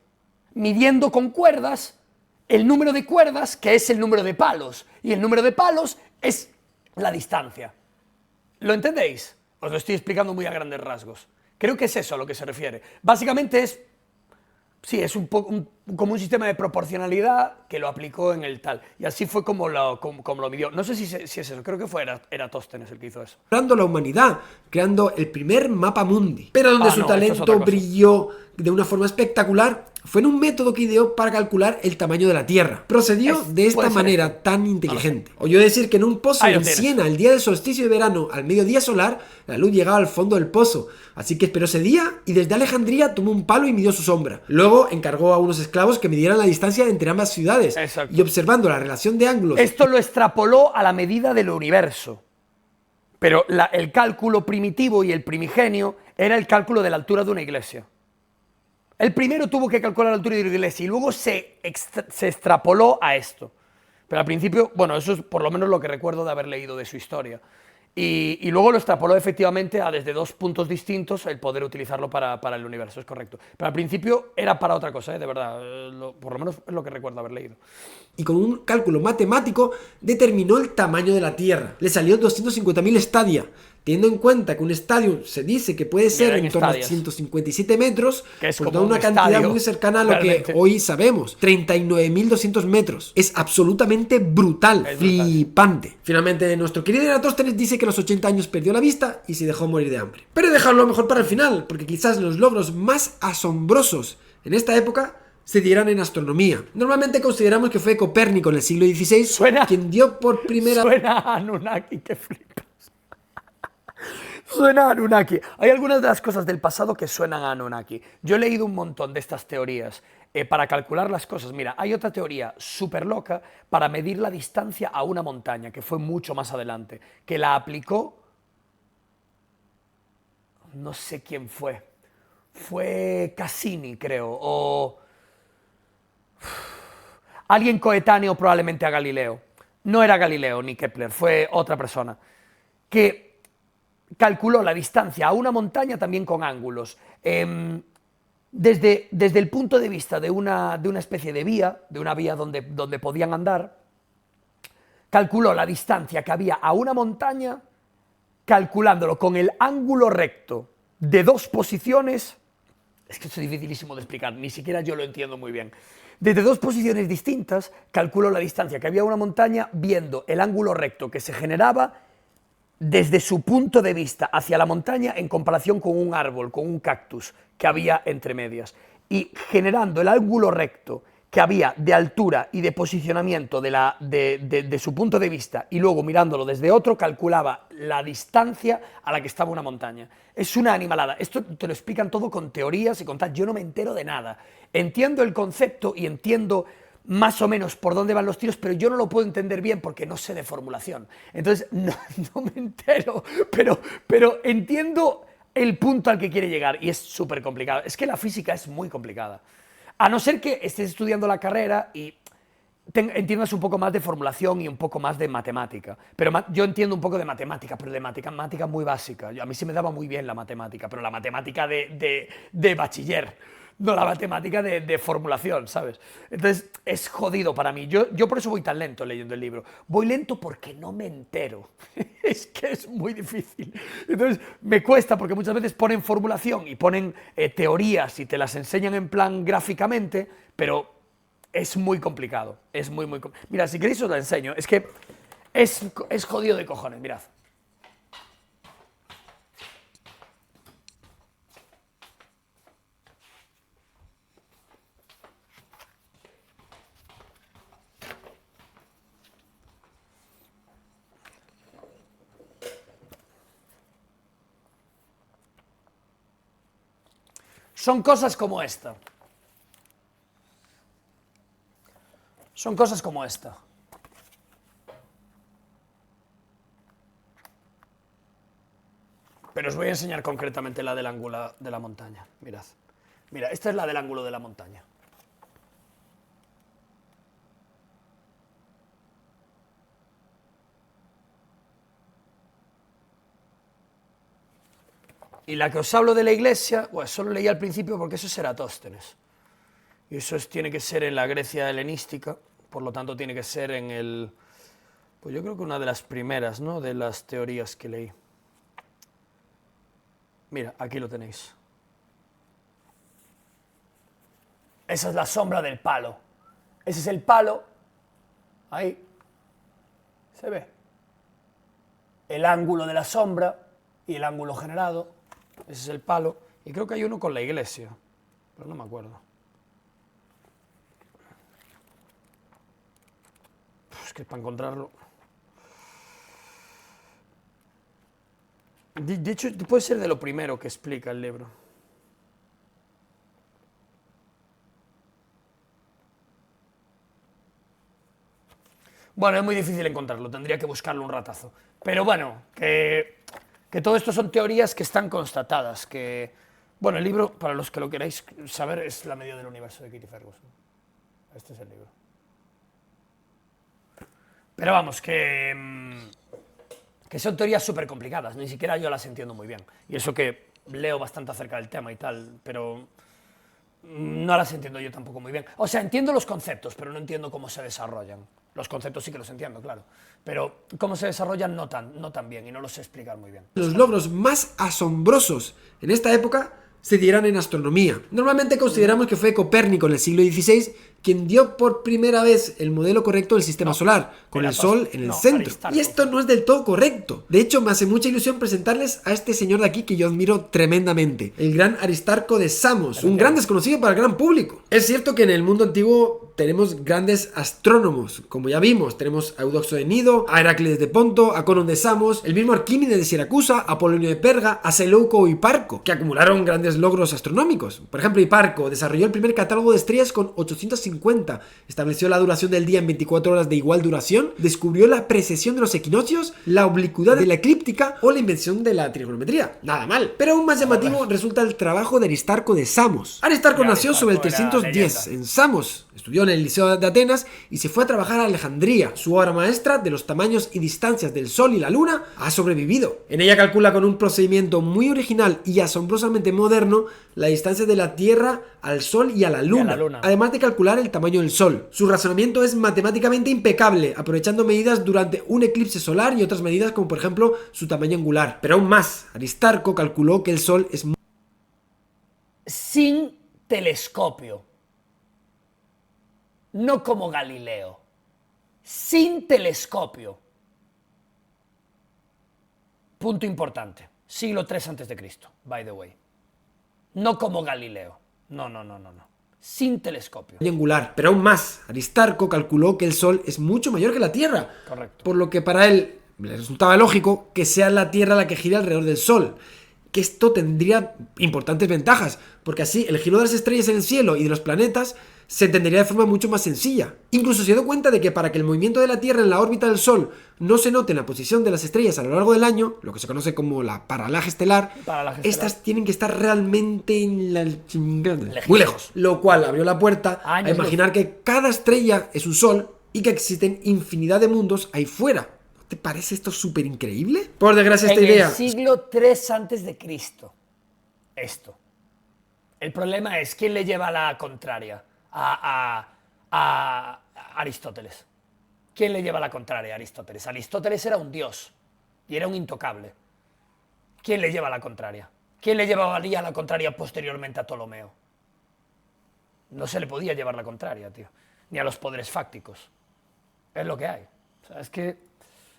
midiendo con cuerdas el número de cuerdas, que es el número de palos, y el número de palos es la distancia. ¿Lo entendéis? Os lo estoy explicando muy a grandes rasgos. Creo que es eso a lo que se refiere. Básicamente es... Sí, es como un sistema de proporcionalidad que lo aplicó en el tal. Y así fue como lo midió. No sé si es eso, creo que fue Eratóstenes el que hizo eso. Explorando la humanidad, creando el primer mapa mundi. Pero donde su no, esto es talento otra cosa. brilló de una forma espectacular fue en un método que ideó para calcular el tamaño de la Tierra. Procedió de esta manera tan inteligente. Oyó decir que en un pozo en Siena, el día del solsticio de verano, al mediodía solar, la luz llegaba al fondo del pozo. Así que esperó ese día y desde Alejandría tomó un palo y midió su sombra. Luego encargó a unos esclavos que midieran la distancia entre ambas ciudades. Exacto. Y observando la relación de ángulos... Esto lo extrapoló a la medida del universo. Pero el cálculo primitivo y el primigenio era el cálculo de la altura de una iglesia. El primero tuvo que calcular la altura de la iglesia y luego se extrapoló a esto. Pero al principio, bueno, eso es por lo menos lo que recuerdo de haber leído de su historia. Y luego lo extrapoló efectivamente a desde dos puntos distintos el poder utilizarlo para el universo, es correcto. Pero al principio era para otra cosa, de verdad, por lo menos es lo que recuerdo haber leído. Y con un cálculo matemático determinó el tamaño de la Tierra. Le salió 250.000 estadia. Teniendo en cuenta que un estadio se dice que puede ser en torno a 157 metros, que es pues como da una cantidad estadio, muy cercana a lo realmente. que hoy sabemos. 39.200 metros. Es absolutamente brutal, flipante. Finalmente, nuestro querido Eratóstenes dice que a los 80 años perdió la vista y se dejó morir de hambre. Pero dejarlo mejor para el final, porque quizás los logros más asombrosos en esta época se dieran en astronomía. Normalmente consideramos que fue Copérnico en el siglo XVI quien dio por primera... Suena a Anunnaki, que flipas. Suena a Anunnaki. Hay algunas de las cosas del pasado que suenan a Anunnaki. Yo he leído un montón de estas teorías para calcular las cosas. Mira, hay otra teoría súper loca para medir la distancia a una montaña, que fue mucho más adelante, que la aplicó... No sé quién fue. Fue Cassini, creo, o... Alguien coetáneo probablemente a Galileo. No era Galileo ni Kepler, fue otra persona. Que calculó la distancia a una montaña también con ángulos. Desde el punto de vista de una especie de vía donde podían andar, calculó la distancia que había a una montaña, calculándolo con el ángulo recto de dos posiciones. Es que esto es dificilísimo de explicar, ni siquiera yo lo entiendo muy bien. Desde dos posiciones distintas, calculó la distancia que había a una montaña viendo el ángulo recto que se generaba desde su punto de vista hacia la montaña en comparación con un árbol, con un cactus que había entre medias. Y generando el ángulo recto que había de altura y de posicionamiento de su punto de vista y luego mirándolo desde otro, calculaba la distancia a la que estaba una montaña. Es una animalada. Esto te lo explican todo con teorías y con tal. Yo no me entero de nada. Entiendo el concepto y entiendo más o menos por dónde van los tiros, pero yo no lo puedo entender bien porque no sé de formulación. Entonces, no me entero, pero entiendo el punto al que quiere llegar y es súper complicado. Es que la física es muy complicada. A no ser que estés estudiando la carrera y entiendas un poco más de formulación y un poco más de matemática. Pero yo entiendo un poco de matemática, pero de matemática muy básica. A mí se me daba muy bien la matemática, pero la matemática de bachiller, no la matemática de formulación, ¿sabes? Entonces es jodido para mí. Yo por eso voy tan lento leyendo el libro. Voy lento porque no me entero. Es que es muy difícil. Entonces me cuesta porque muchas veces ponen formulación y ponen teorías y te las enseñan en plan gráficamente, pero es muy complicado. Es muy complicado. Mira, si queréis os la enseño. Es que es jodido de cojones, mirad. Son cosas como esta. Son cosas como esta. Pero os voy a enseñar concretamente la del ángulo de la montaña. Mirad. Mira, esta es la del ángulo de la montaña. Y la que os hablo de la iglesia, pues solo leí al principio porque eso es Eratóstenes. Y eso tiene que ser en la Grecia helenística, por lo tanto tiene que ser en el... Pues yo creo que una de las primeras, ¿no?, de las teorías que leí. Mira, aquí lo tenéis. Esa es la sombra del palo. Ese es el palo. Ahí. ¿Se ve? El ángulo de la sombra y el ángulo generado. Ese es el palo. Y creo que hay uno con la iglesia, pero no me acuerdo. Es que para encontrarlo... De hecho, puede ser de lo primero que explica el libro. Bueno, es muy difícil encontrarlo, tendría que buscarlo un ratazo. Pero bueno, que todo esto son teorías que están constatadas, que... Bueno, el libro, para los que lo queráis saber, es La medida del universo de Kitty Ferguson. Este es el libro. Pero vamos, que son teorías súper complicadas, ni siquiera yo las entiendo muy bien. Y eso que leo bastante acerca del tema y tal, pero no las entiendo yo tampoco muy bien. O sea, entiendo los conceptos, pero no entiendo cómo se desarrollan. Los conceptos sí que los entiendo, claro, pero cómo se desarrollan no tan bien y no los sé explicar muy bien. Los logros más asombrosos en esta época se dieran en astronomía. Normalmente consideramos que fue Copérnico en el siglo XVI quien dio por primera vez el modelo correcto del sistema solar, con el Sol en el centro. Aristarco. Y esto no es del todo correcto. De hecho, me hace mucha ilusión presentarles a este señor de aquí que yo admiro tremendamente, el gran Aristarco de Samos, un gran desconocido para el gran público. Es cierto que en el mundo antiguo tenemos grandes astrónomos, como ya vimos, tenemos a Eudoxo de Nido, a Heráclides de Ponto, a Conón de Samos, el mismo Arquímedes de Siracusa, a Apolonio de Perga, a Seleuco o Hiparco, que acumularon grandes logros astronómicos. Por ejemplo, Hiparco desarrolló el primer catálogo de estrellas con 850, estableció la duración del día en 24 horas de igual duración, descubrió la precesión de los equinoccios, la oblicuidad de la eclíptica o la invención de la trigonometría. Nada mal. Pero aún más llamativo resulta el trabajo de Aristarco de Samos. Aristarco nació sobre el 310 en Samos, estudió en el Liceo de Atenas y se fue a trabajar a Alejandría. Su obra maestra de los tamaños y distancias del Sol y la Luna ha sobrevivido. En ella calcula con un procedimiento muy original y asombrosamente moderno la distancia de la Tierra al Sol y a la Luna, además de calcular el tamaño del Sol. Su razonamiento es matemáticamente impecable, aprovechando medidas durante un eclipse solar y otras medidas como por ejemplo su tamaño angular. Pero aún más, Aristarco calculó que el Sol es sin telescopio, no como Galileo, sin telescopio. Punto importante, siglo III a.C., by the way. No como Galileo, no. Sin telescopio. Angular, pero aún más, Aristarco calculó que el Sol es mucho mayor que la Tierra. Correcto. Por lo que para él le resultaba lógico que sea la Tierra la que gira alrededor del Sol. Que esto tendría importantes ventajas, porque así el giro de las estrellas en el cielo y de los planetas se entendería de forma mucho más sencilla. Incluso se dio cuenta de que para que el movimiento de la Tierra en la órbita del Sol no se note en la posición de las estrellas a lo largo del año, lo que se conoce como la paralaje estelar, estas tienen que estar realmente en la muy lejos. Lo cual abrió la puerta a imaginar que cada estrella es un Sol y que existen infinidad de mundos ahí fuera. ¿Te parece esto súper increíble? Por desgracia, esta idea... En el siglo III a.C. Esto. El problema es, ¿quién le lleva la contraria a Aristóteles? ¿Quién le lleva la contraria a Aristóteles? Aristóteles era un dios y era un intocable. ¿Quién le lleva la contraria? ¿Quién le llevaría la contraria posteriormente a Ptolomeo? No se le podía llevar la contraria, tío. Ni a los poderes fácticos. Es lo que hay. O sea, es que...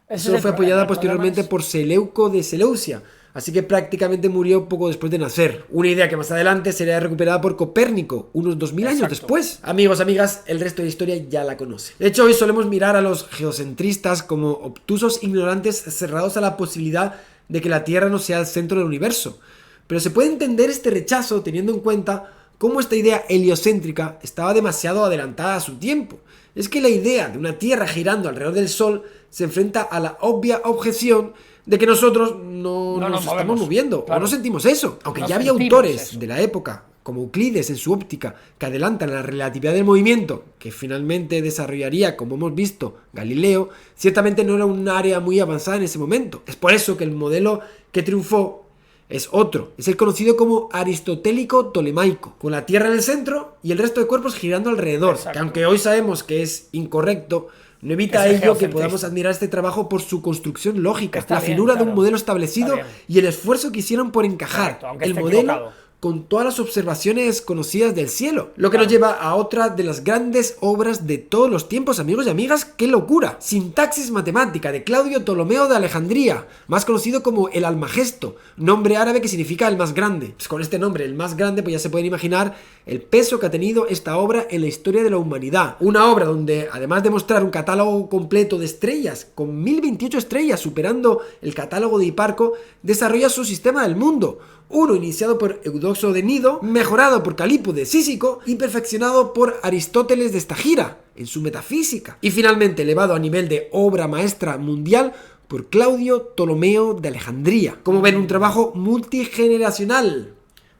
Eso fue apoyada posteriormente por Seleuco de Seleucia, así que prácticamente murió poco después de nacer. Una idea que más adelante sería recuperada por Copérnico, unos 2000 años después. Amigos, amigas, el resto de la historia ya la conoce. De hecho, hoy solemos mirar a los geocentristas como obtusos ignorantes cerrados a la posibilidad de que la Tierra no sea el centro del universo. Pero se puede entender este rechazo teniendo en cuenta cómo esta idea heliocéntrica estaba demasiado adelantada a su tiempo. Es que la idea de una Tierra girando alrededor del Sol se enfrenta a la obvia objeción de que nosotros no nos estamos moviendo, claro, o no sentimos eso. Aunque ya había autores de la época como Euclides en su óptica, que adelantan la relatividad del movimiento, que finalmente desarrollaría, como hemos visto, Galileo, ciertamente no era un área muy avanzada en ese momento. Es por eso que el modelo que triunfó es otro, es el conocido como aristotélico-tolemaico, con la Tierra en el centro y el resto de cuerpos girando alrededor. Exacto. Que aunque hoy sabemos que es incorrecto, no evita ello que podamos admirar este trabajo por su construcción lógica, la finura de un modelo establecido y el esfuerzo que hicieron por encajar el modelo con todas las observaciones conocidas del cielo. Lo que nos lleva a otra de las grandes obras de todos los tiempos, amigos y amigas. ¡Qué locura! Sintaxis matemática de Claudio Ptolomeo de Alejandría, más conocido como el Almagesto, nombre árabe que significa el más grande. Pues con este nombre, el más grande, pues ya se pueden imaginar el peso que ha tenido esta obra en la historia de la humanidad. Una obra donde, además de mostrar un catálogo completo de estrellas, con 1028 estrellas, superando el catálogo de Hiparco, desarrolla su sistema del mundo. Uno iniciado por Eudoxo de Nido, mejorado por Calipo de Cícico y perfeccionado por Aristóteles de Estagira en su metafísica. Y finalmente elevado a nivel de obra maestra mundial por Claudio Ptolomeo de Alejandría. Como ven, un trabajo multigeneracional.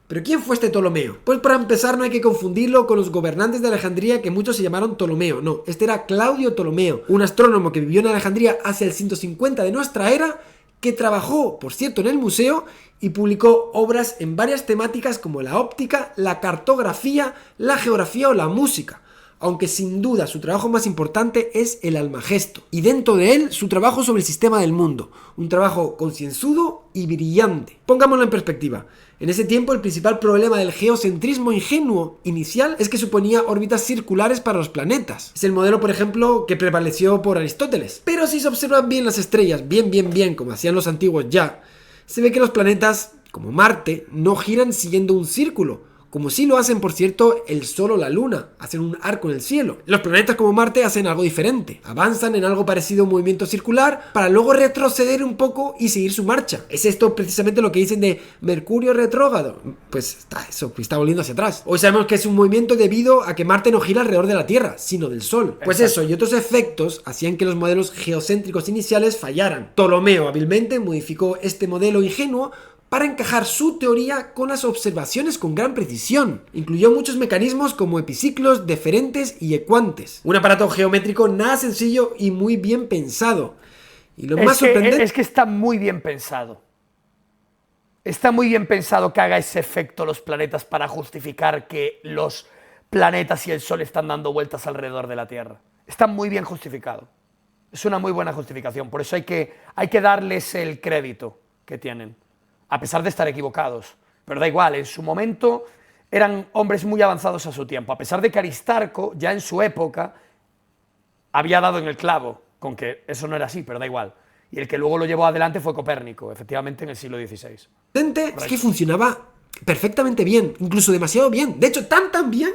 ¿Pero quién fue este Ptolomeo? Pues para empezar no hay que confundirlo con los gobernantes de Alejandría que muchos se llamaron Ptolomeo. No, este era Claudio Ptolomeo, un astrónomo que vivió en Alejandría hacia el 150 de nuestra era, que trabajó, por cierto, en el museo y publicó obras en varias temáticas como la óptica, la cartografía, la geografía o la música. Aunque sin duda su trabajo más importante es el Almagesto, y dentro de él su trabajo sobre el sistema del mundo, un trabajo concienzudo y brillante. Pongámoslo en perspectiva. En ese tiempo el principal problema del geocentrismo ingenuo inicial es que suponía órbitas circulares para los planetas. Es el modelo, por ejemplo, que prevaleció por Aristóteles. Pero si se observan bien las estrellas, bien, como hacían los antiguos ya, se ve que los planetas, como Marte, no giran siguiendo un círculo, como sí lo hacen, por cierto, el Sol o la Luna, hacen un arco en el cielo. Los planetas como Marte hacen algo diferente, avanzan en algo parecido a un movimiento circular para luego retroceder un poco y seguir su marcha. Es esto precisamente lo que dicen de Mercurio retrógrado. Pues está volviendo hacia atrás. Hoy sabemos que es un movimiento debido a que Marte no gira alrededor de la Tierra, sino del Sol. Pues eso y otros efectos hacían que los modelos geocéntricos iniciales fallaran. Ptolomeo hábilmente modificó este modelo ingenuo para encajar su teoría con las observaciones con gran precisión. Incluyó muchos mecanismos como epiciclos, deferentes y ecuantes. Un aparato geométrico nada sencillo y muy bien pensado. Y lo más sorprendente es que está muy bien pensado. Está muy bien pensado que haga ese efecto los planetas para justificar que los planetas y el Sol están dando vueltas alrededor de la Tierra. Está muy bien justificado. Es una muy buena justificación. Por eso hay que darles el crédito que tienen, a pesar de estar equivocados. Pero da igual, en su momento eran hombres muy avanzados a su tiempo, a pesar de que Aristarco ya en su época había dado en el clavo, con que eso no era así, pero da igual. Y el que luego lo llevó adelante fue Copérnico, efectivamente en el siglo XVI. Es que funcionaba perfectamente bien, incluso demasiado bien. De hecho, tan bien,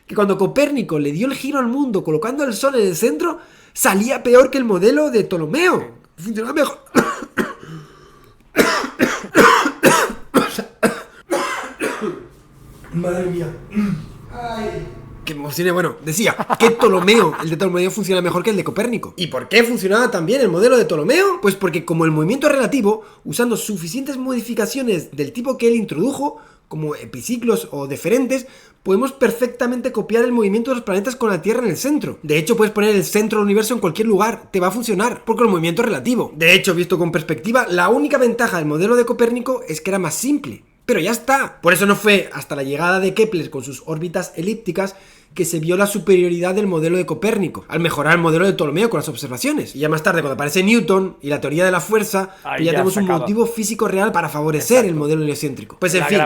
que cuando Copérnico le dio el giro al mundo colocando el Sol en el centro, salía peor que el modelo de Ptolomeo. Funcionaba mejor. Madre mía. Ay. Que me emocione, bueno, decía que el de Ptolomeo funciona mejor que el de Copérnico. ¿Y por qué funcionaba tan bien el modelo de Ptolomeo? Pues porque como el movimiento es relativo, usando suficientes modificaciones del tipo que él introdujo, como epiciclos o deferentes, podemos perfectamente copiar el movimiento de los planetas con la Tierra en el centro. De hecho, puedes poner el centro del universo en cualquier lugar, te va a funcionar, porque el movimiento es relativo. De hecho, visto con perspectiva, la única ventaja del modelo de Copérnico es que era más simple. Pero ya está. Por eso no fue hasta la llegada de Kepler con sus órbitas elípticas que se vio la superioridad del modelo de Copérnico, al mejorar el modelo de Ptolomeo con las observaciones. Y ya más tarde, cuando aparece Newton y la teoría de la fuerza, pues ya tenemos un motivo físico real para favorecer el modelo heliocéntrico. Pues en fin,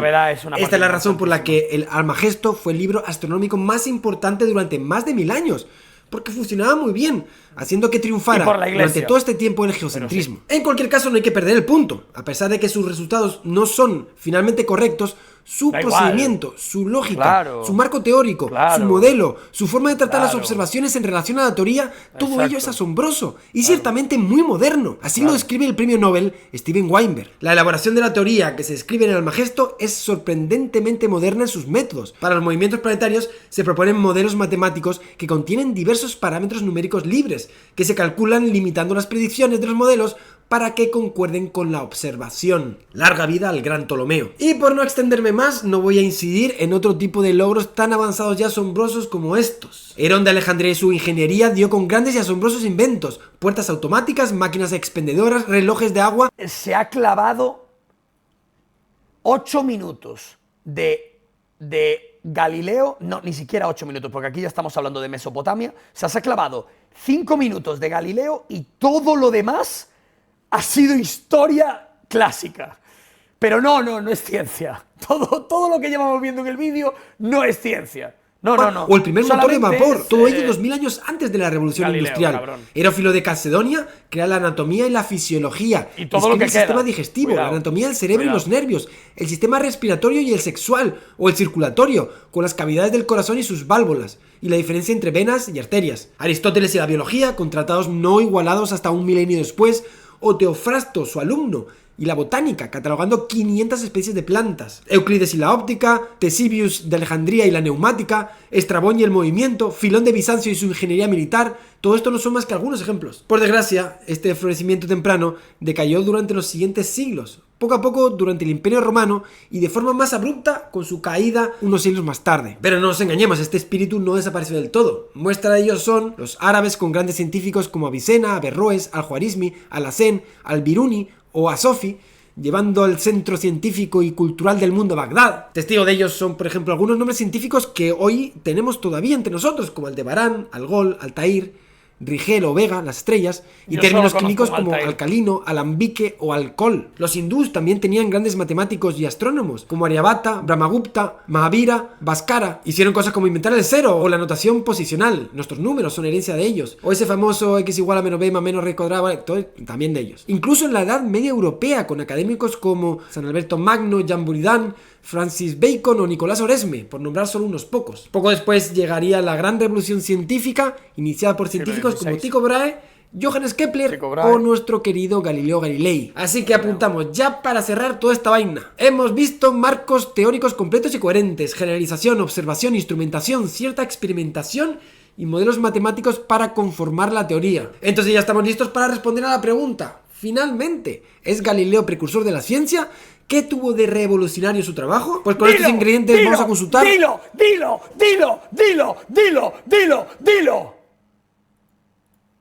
esta es la razón por la que el Almagesto fue el libro astronómico más importante durante más de 1000 años. Porque funcionaba muy bien, haciendo que triunfara durante todo este tiempo el geocentrismo. Sí. En cualquier caso, no hay que perder el punto. A pesar de que sus resultados no son finalmente correctos, su procedimiento, su lógica, su marco teórico, su modelo, su forma de tratar las observaciones en relación a la teoría, todo ello es asombroso y ciertamente muy moderno. Así lo describe el premio Nobel Steven Weinberg. La elaboración de la teoría que se describe en el Almagesto es sorprendentemente moderna en sus métodos. Para los movimientos planetarios se proponen modelos matemáticos que contienen diversos parámetros numéricos libres, que se calculan limitando las predicciones de los modelos para que concuerden con la observación. Larga vida al gran Ptolomeo. Y por no extenderme más, no voy a incidir en otro tipo de logros tan avanzados y asombrosos como estos. Herón de Alejandría y su ingeniería dio con grandes y asombrosos inventos: puertas automáticas, máquinas expendedoras, relojes de agua. Se ha clavado 8 minutos de Galileo, no, ni siquiera 8 minutos, porque aquí ya estamos hablando de Mesopotamia. O sea, se ha clavado 5 minutos de Galileo y todo lo demás ha sido historia clásica. Pero no es ciencia. Todo lo que llevamos viendo en el vídeo no es ciencia. No. O el primer motor de vapor, todo ello 2000 años antes de la revolución Galileo, industrial. cabrón. Herófilo de Calcedonia crea la anatomía y la fisiología. Y todo lo que el queda. sistema digestivo, Cuidado. la anatomía del cerebro Cuidado. y los nervios, el sistema respiratorio y el sexual, o el circulatorio, con las cavidades del corazón y sus válvulas, y la diferencia entre venas y arterias. Aristóteles y la biología, con tratados no igualados hasta un milenio después, o Teofrasto, su alumno, y la botánica, catalogando 500 especies de plantas. Euclides y la óptica, Ctesibius de Alejandría y la neumática, Estrabón y el movimiento, Filón de Bizancio y su ingeniería militar. Todo esto no son más que algunos ejemplos. Por desgracia, este florecimiento temprano decayó durante los siguientes siglos, poco a poco durante el Imperio Romano y de forma más abrupta con su caída unos siglos más tarde. Pero no nos engañemos, este espíritu no desapareció del todo. Muestra de ello son los árabes con grandes científicos como Avicena, Averroes, Al-Khwarizmi, Al-Hazen, Al-Biruni o a Sofi, llevando al centro científico y cultural del mundo a Bagdad. Testigo de ellos son, por ejemplo, algunos nombres científicos que hoy tenemos todavía entre nosotros, como Aldebarán, Algol, Altair, Rigel o Vega, las estrellas, y Yo términos solo químicos conozco como Altair. alcalino, alambique o alcohol. Los hindús también tenían grandes matemáticos y astrónomos, como Aryabhata, Brahmagupta, Mahavira, Bhaskara. Hicieron cosas como inventar el cero o la notación posicional. Nuestros números son herencia de ellos. O ese famoso x igual a menos b más menos r cuadrado, vale, todo también de ellos. Incluso en la Edad Media Europea, con académicos como San Alberto Magno, Jean Buridan, Francis Bacon o Nicolás Oresme, por nombrar solo unos pocos. Poco después llegaría la gran revolución científica, iniciada por científicos como Tycho Brahe, Johannes Kepler o nuestro querido Galileo Galilei. Así que apuntamos ya para cerrar toda esta vaina. Hemos visto marcos teóricos completos y coherentes, generalización, observación, instrumentación, cierta experimentación y modelos matemáticos para conformar la teoría. Entonces ya estamos listos para responder a la pregunta. Finalmente, ¿es Galileo precursor de la ciencia? ¿Qué tuvo de revolucionario su trabajo? Pues con estos ingredientes vamos a consultar. Dilo.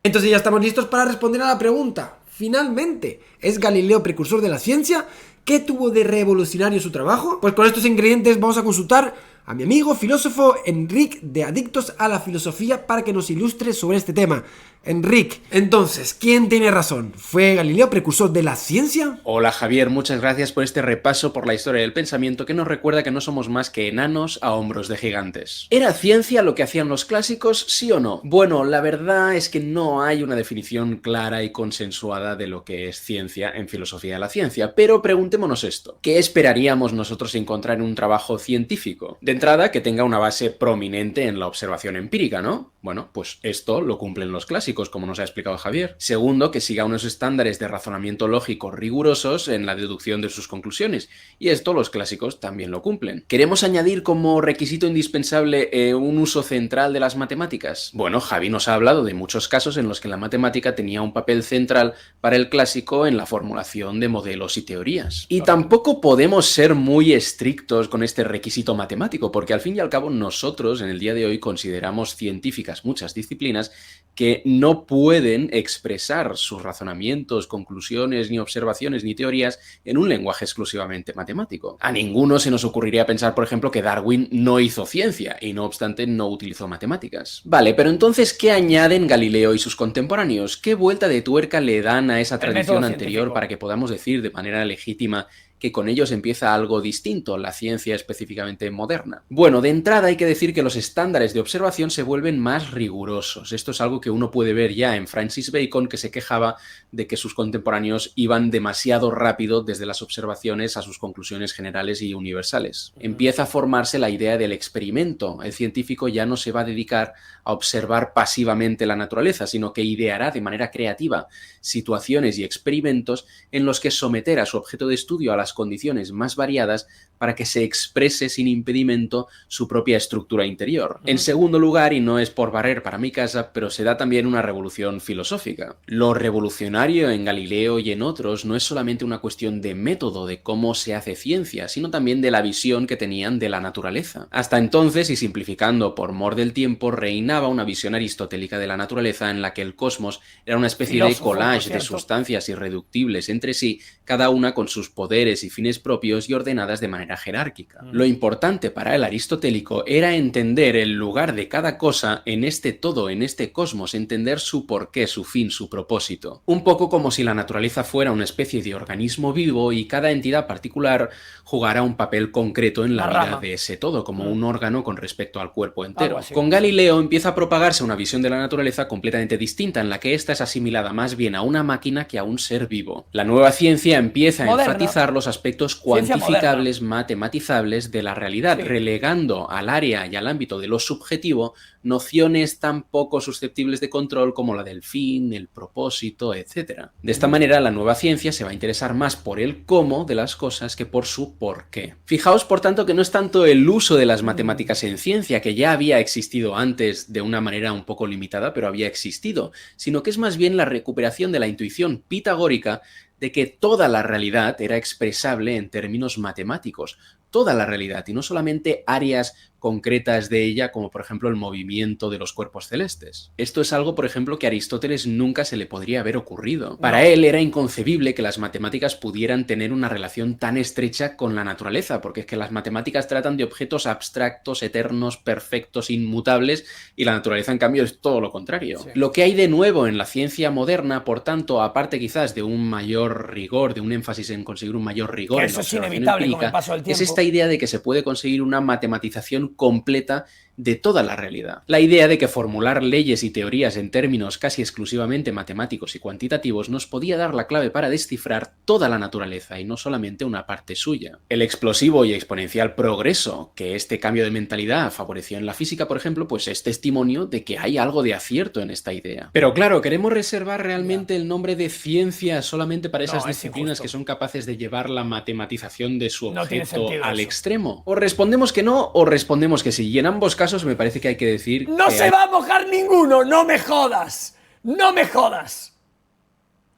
Entonces ya estamos listos para responder a la pregunta. Finalmente, ¿es Galileo precursor de la ciencia? ¿Qué tuvo de revolucionario su trabajo? Pues con estos ingredientes vamos a consultar a mi amigo filósofo Enric de Adictos a la Filosofía para que nos ilustre sobre este tema. Enric, entonces, ¿quién tiene razón? ¿Fue Galileo precursor de la ciencia? Hola Javier, muchas gracias por este repaso por la historia del pensamiento que nos recuerda que no somos más que enanos a hombros de gigantes. ¿Era ciencia lo que hacían los clásicos, sí o no? Bueno, la verdad es que no hay una definición clara y consensuada de lo que es ciencia en filosofía de la ciencia, pero preguntémonos esto. ¿Qué esperaríamos nosotros encontrar en un trabajo científico? De entrada, que tenga una base prominente en la observación empírica, ¿no? Bueno, pues esto lo cumplen los clásicos, como nos ha explicado Javier. Segundo, que siga unos estándares de razonamiento lógico rigurosos en la deducción de sus conclusiones. Y esto los clásicos también lo cumplen. ¿Queremos añadir como requisito indispensable un uso central de las matemáticas? Bueno, Javi nos ha hablado de muchos casos en los que la matemática tenía un papel central para el clásico en la formulación de modelos y teorías. Y tampoco podemos ser muy estrictos con este requisito matemático, porque al fin y al cabo nosotros en el día de hoy consideramos científicas muchas disciplinas que no pueden expresar sus razonamientos, conclusiones, ni observaciones, ni teorías en un lenguaje exclusivamente matemático. A ninguno se nos ocurriría pensar, por ejemplo, que Darwin no hizo ciencia y no obstante no utilizó matemáticas. Vale, pero entonces, ¿qué añaden Galileo y sus contemporáneos? ¿Qué vuelta de tuerca le dan a esa tradición anterior para que podamos decir de manera legítima que con ellos empieza algo distinto, la ciencia específicamente moderna? Bueno, de entrada hay que decir que los estándares de observación se vuelven más rigurosos. Esto es algo que uno puede ver ya en Francis Bacon, que se quejaba de que sus contemporáneos iban demasiado rápido desde las observaciones a sus conclusiones generales y universales. Empieza a formarse la idea del experimento. El científico ya no se va a dedicar a observar pasivamente la naturaleza, sino que ideará de manera creativa situaciones y experimentos en los que someter a su objeto de estudio a las condiciones más variadas para que se exprese sin impedimento su propia estructura interior. En segundo lugar, y no es por barrer para mi casa, pero se da también una revolución filosófica. Lo revolucionario en Galileo y en otros no es solamente una cuestión de método, de cómo se hace ciencia, sino también de la visión que tenían de la naturaleza. Hasta entonces, y simplificando por mor del tiempo, reinaba una visión aristotélica de la naturaleza en la que el cosmos era una especie de collage de sustancias irreductibles entre sí, cada una con sus poderes y fines propios y ordenadas de manera jerárquica. Lo importante para el aristotélico era entender el lugar de cada cosa en este todo, en este cosmos, entender su porqué, su fin, su propósito. Un poco como si la naturaleza fuera una especie de organismo vivo y cada entidad particular jugara un papel concreto en la vida de ese todo, como un órgano con respecto al cuerpo entero. Con Galileo empieza a propagarse una visión de la naturaleza completamente distinta, en la que ésta es asimilada más bien a una máquina que a un ser vivo. La nueva ciencia empieza a enfatizar los aspectos cuantificables, matematizables de la realidad, relegando al área y al ámbito de lo subjetivo nociones tan poco susceptibles de control como la del fin, el propósito, etc. De esta manera, la nueva ciencia se va a interesar más por el cómo de las cosas que por su por qué. Fijaos, por tanto, que no es tanto el uso de las matemáticas en ciencia, que ya había existido antes de una manera un poco limitada, pero había existido, sino que es más bien la recuperación de la intuición pitagórica de que toda la realidad era expresable en términos matemáticos, toda la realidad, y no solamente áreas concretas de ella, como por ejemplo el movimiento de los cuerpos celestes. Esto es algo, por ejemplo, que a Aristóteles nunca se le podría haber ocurrido. Para él era inconcebible que las matemáticas pudieran tener una relación tan estrecha con la naturaleza, porque es que las matemáticas tratan de objetos abstractos, eternos, perfectos, inmutables, y la naturaleza, en cambio, es todo lo contrario. Sí. Lo que hay de nuevo en la ciencia moderna, por tanto, aparte quizás de un mayor rigor, de un énfasis en conseguir un mayor rigor, que eso es inevitable empírica, con el paso del tiempo, es esta idea de que se puede conseguir una matematización completa de toda la realidad. La idea de que formular leyes y teorías en términos casi exclusivamente matemáticos y cuantitativos nos podía dar la clave para descifrar toda la naturaleza y no solamente una parte suya. El explosivo y exponencial progreso que este cambio de mentalidad favoreció en la física, por ejemplo, pues es testimonio de que hay algo de acierto en esta idea. Pero claro, ¿queremos reservar realmente el nombre de ciencia solamente para esas disciplinas que son capaces de llevar la matematización de su objeto al extremo? O respondemos que no, o respondemos que sí. Y en ambos casos me parece que hay que decir... ¡No se va a mojar ninguno! ¡No me jodas! ¡No me jodas!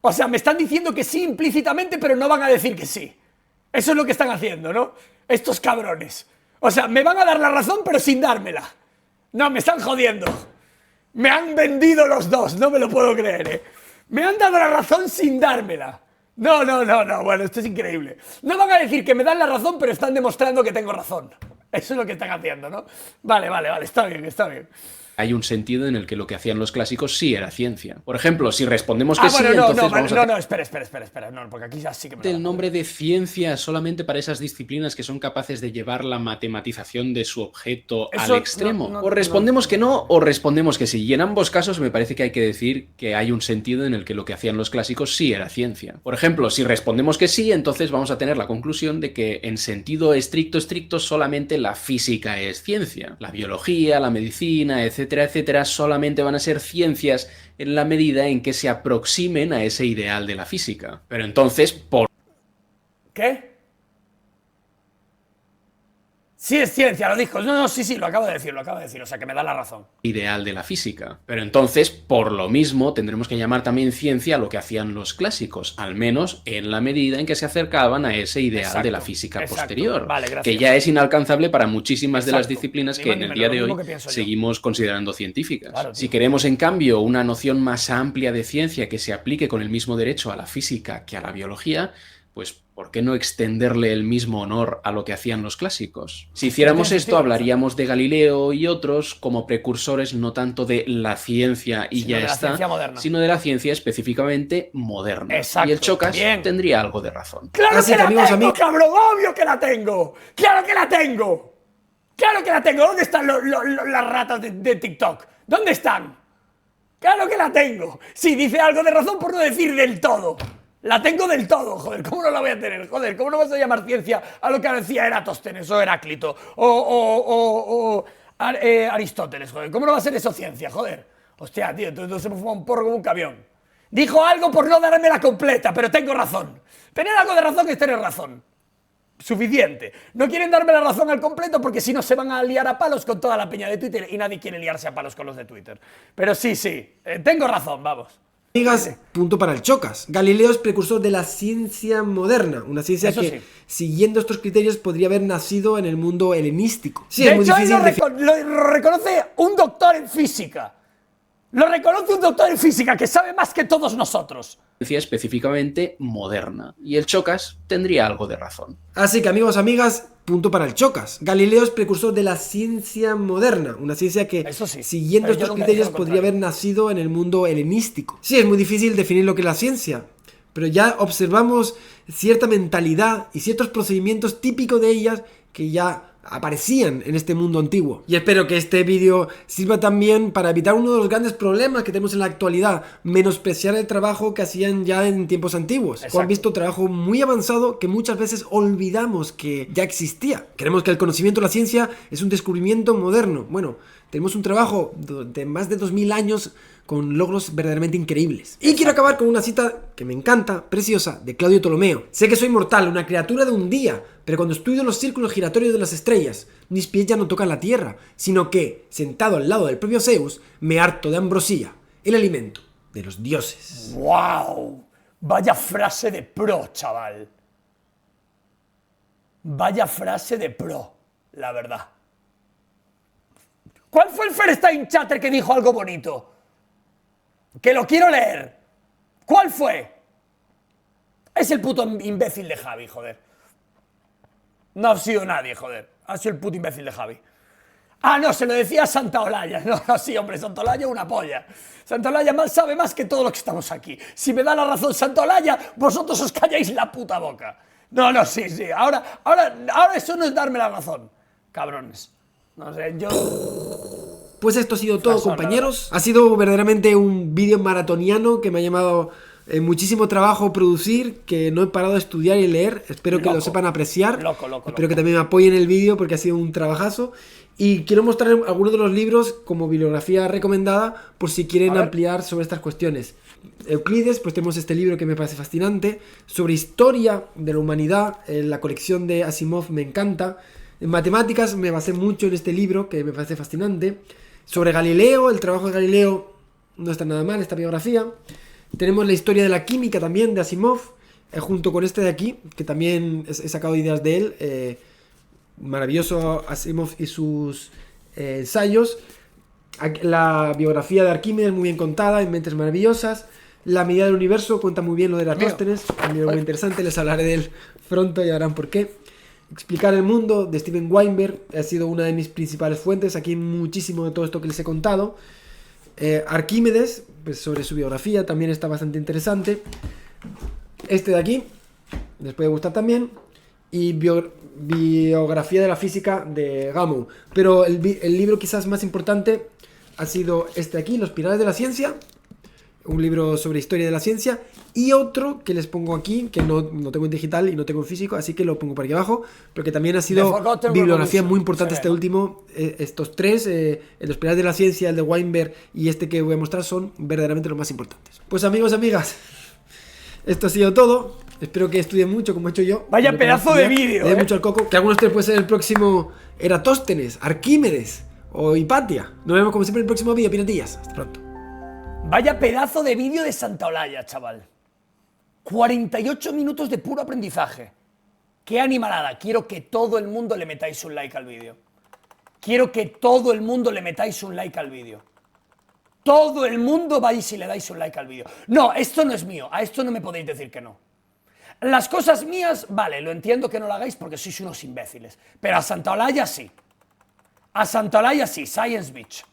O sea, me están diciendo que sí implícitamente, pero no van a decir que sí. Eso es lo que están haciendo, ¿no? Estos cabrones. O sea, me van a dar la razón, pero sin dármela. No, me están jodiendo. Me han vendido los dos, no me lo puedo creer, ¿eh? Me han dado la razón sin dármela. No, bueno, esto es increíble. No van a decir que me dan la razón, pero están demostrando que tengo razón. Eso es lo que están haciendo, ¿no? Vale, está bien. Hay un sentido en el que lo que hacían los clásicos sí era ciencia. Por ejemplo, si respondemos que sí, entonces espera, porque aquí ya sí que me el nombre de ciencia solamente para esas disciplinas que son capaces de llevar la matematización de su objeto al extremo. O respondemos que no, o respondemos que sí. Y en ambos casos me parece que hay que decir que hay un sentido en el que lo que hacían los clásicos sí era ciencia. Por ejemplo, si respondemos que sí, entonces vamos a tener la conclusión de que en sentido estricto, solamente la física es ciencia. La biología, la medicina, etcétera, solamente van a ser ciencias en la medida en que se aproximen a ese ideal de la física. Pero entonces, ¿por qué? Sí es ciencia, lo dijo. No, sí, lo acabo de decir, o sea que me da la razón. Ideal de la física. Pero entonces, por lo mismo, tendremos que llamar también ciencia a lo que hacían los clásicos, al menos en la medida en que se acercaban a ese ideal de la física posterior, que ya es inalcanzable para muchísimas de las disciplinas que en el día de hoy seguimos considerando científicas. Claro, si queremos, en cambio, una noción más amplia de ciencia que se aplique con el mismo derecho a la física que a la biología, pues ¿por qué no extenderle el mismo honor a lo que hacían los clásicos? Si hiciéramos esto, hablaríamos de Galileo y otros como precursores no tanto de la ciencia y ya está, sino de la ciencia específicamente moderna. Exacto. Y el Chocas tendría algo de razón. ¡Claro que la tengo, cabrón! ¡Obvio que la tengo! ¡Claro que la tengo! ¡Claro que la tengo! ¿Dónde están las ratas de TikTok? ¿Dónde están? ¡Claro que la tengo! Sí, dice algo de razón por no decir del todo. La tengo del todo, joder, ¿cómo no la voy a tener? Joder, ¿cómo no vas a llamar ciencia a lo que decía Eratóstenes o Heráclito o Aristóteles, joder? ¿Cómo no va a ser eso ciencia, joder? Hostia, tío, entonces se me fuma un porro como un camión. Dijo algo por no darme la completa, pero tengo razón. Tener algo de razón es tener razón. Suficiente. No quieren darme la razón al completo porque si no se van a liar a palos con toda la peña de Twitter y nadie quiere liarse a palos con los de Twitter. Pero sí, tengo razón, vamos. Amigas, punto para el Chocas. Galileo es precursor de la ciencia moderna, una ciencia Eso que, sí, siguiendo estos criterios, podría haber nacido en el mundo helenístico. Sí, de es muy hecho, ahí difícil lo reconoce un doctor en física. Lo reconoce un doctor en física que sabe más que todos nosotros. Específicamente moderna. Y el Chocas tendría algo de razón. Así que, amigos, amigas, punto para el Chocas. Galileo es precursor de la ciencia moderna, una ciencia que, Eso sí, siguiendo pero yo estos nunca criterios, dije lo podría haber contrario. nacido en el mundo helenístico. Sí, es muy difícil definir lo que es la ciencia, pero ya observamos cierta mentalidad y ciertos procedimientos típicos de ellas que ya aparecían en este mundo antiguo. Y espero que este vídeo sirva también para evitar uno de los grandes problemas que tenemos en la actualidad: menospreciar el trabajo que hacían ya en tiempos antiguos. O han visto trabajo muy avanzado que muchas veces olvidamos que ya existía. Creemos que el conocimiento de la ciencia es un descubrimiento moderno. Bueno, tenemos un trabajo de más de 2000 años con logros verdaderamente increíbles. Y quiero acabar con una cita que me encanta, preciosa, de Claudio Ptolomeo. Sé que soy mortal, una criatura de un día, pero cuando estudio los círculos giratorios de las estrellas, mis pies ya no tocan la tierra, sino que, sentado al lado del propio Zeus, me harto de ambrosía, el alimento de los dioses. ¡Wow! Vaya frase de pro, chaval. Vaya frase de pro, la verdad. ¿Cuál fue el Ferstein Chatter que dijo algo bonito? Que lo quiero leer. ¿Cuál fue? Es el puto imbécil de Javi, joder. No ha sido nadie, joder. Ha sido el puto imbécil de Javi. Ah, no, se lo decía a Santa Olaya. No, no, sí, hombre, Santa Olaya una polla. Santa Olaya sabe más que todos los que estamos aquí. Si me da la razón Santa Olaya, vosotros os calláis la puta boca. No, no, sí. Ahora eso no es darme la razón. Cabrones. No sé, yo... Pues esto ha sido todo, compañeros. Ha sido verdaderamente un vídeo maratoniano que me ha llamado muchísimo trabajo producir, que no he parado de estudiar y leer. Espero que lo sepan apreciar. Espero que también me apoyen el vídeo porque ha sido un trabajazo. Y quiero mostrar algunos de los libros como bibliografía recomendada por si quieren ampliar sobre estas cuestiones. Euclides, pues tenemos este libro que me parece fascinante. Sobre historia de la humanidad, la colección de Asimov me encanta. En matemáticas me basé mucho en este libro que me parece fascinante. Sobre Galileo, el trabajo de Galileo no está nada mal, esta biografía. Tenemos la historia de la química también de Asimov, junto con este de aquí, que también he sacado ideas de él. Maravilloso Asimov y sus ensayos. La biografía de Arquímedes muy bien contada, en Mentes Maravillosas. La medida del universo cuenta muy bien lo de Eratóstenes, un libro muy interesante, les hablaré de él pronto y ya verán por qué. Explicar el mundo, de Steven Weinberg, ha sido una de mis principales fuentes. Aquí hay muchísimo de todo esto que les he contado. Arquímedes, pues sobre su biografía, también está bastante interesante. Este de aquí, les puede gustar también. Y biografía de la física de Gamow. Pero el libro quizás más importante ha sido este de aquí, Los Pilares de la Ciencia. Un libro sobre historia de la ciencia. Y otro que les pongo aquí, que no tengo en digital y no tengo en físico, así que lo pongo por aquí abajo, pero que también ha sido bibliografía muy importante. Este último, estos tres, Los Pilares de la Ciencia, el de Weinberg y este que voy a mostrar, son verdaderamente los más importantes. Pues amigos, amigas, esto ha sido todo. Espero que estudien mucho como he hecho yo. Vaya pedazo de vídeo, Le mucho al coco. Que algunos de ustedes puede ser el próximo Eratóstenes, Arquímedes o Hipatia. Nos vemos como siempre en el próximo vídeo, piratillas. Hasta pronto. Vaya pedazo de vídeo de Santa Olaya, chaval. 48 minutos de puro aprendizaje. ¡Qué animalada! Quiero que todo el mundo le metáis un like al vídeo. Quiero que todo el mundo le metáis un like al vídeo. Todo el mundo vais y le dais un like al vídeo. No, esto no es mío. A esto no me podéis decir que no. Las cosas mías, vale, lo entiendo que no lo hagáis porque sois unos imbéciles. Pero a Santa Olaya sí. A Santa Olaya sí, Science Beach.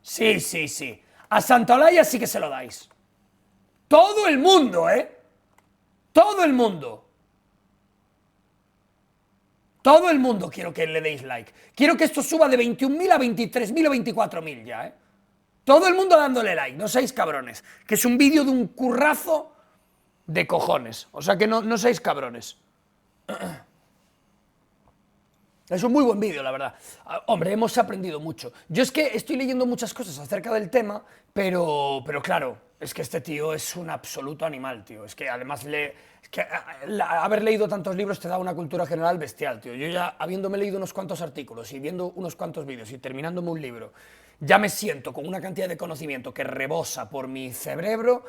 Sí. A Santa Olaya sí que se lo dais. Todo el mundo, ¿eh? Todo el mundo. Todo el mundo quiero que le deis like. Quiero que esto suba de 21.000 a 23.000 o 24.000 ya, ¿eh? Todo el mundo dándole like, no seáis cabrones. Que es un vídeo de un currazo de cojones. O sea que no seáis cabrones. Es un muy buen vídeo, la verdad. Hombre, hemos aprendido mucho. Yo es que estoy leyendo muchas cosas acerca del tema, pero claro, es que este tío es un absoluto animal, tío. Es que además haber leído tantos libros te da una cultura general bestial, tío. Yo ya, habiéndome leído unos cuantos artículos y viendo unos cuantos vídeos y terminándome un libro, ya me siento con una cantidad de conocimiento que rebosa por mi cerebro,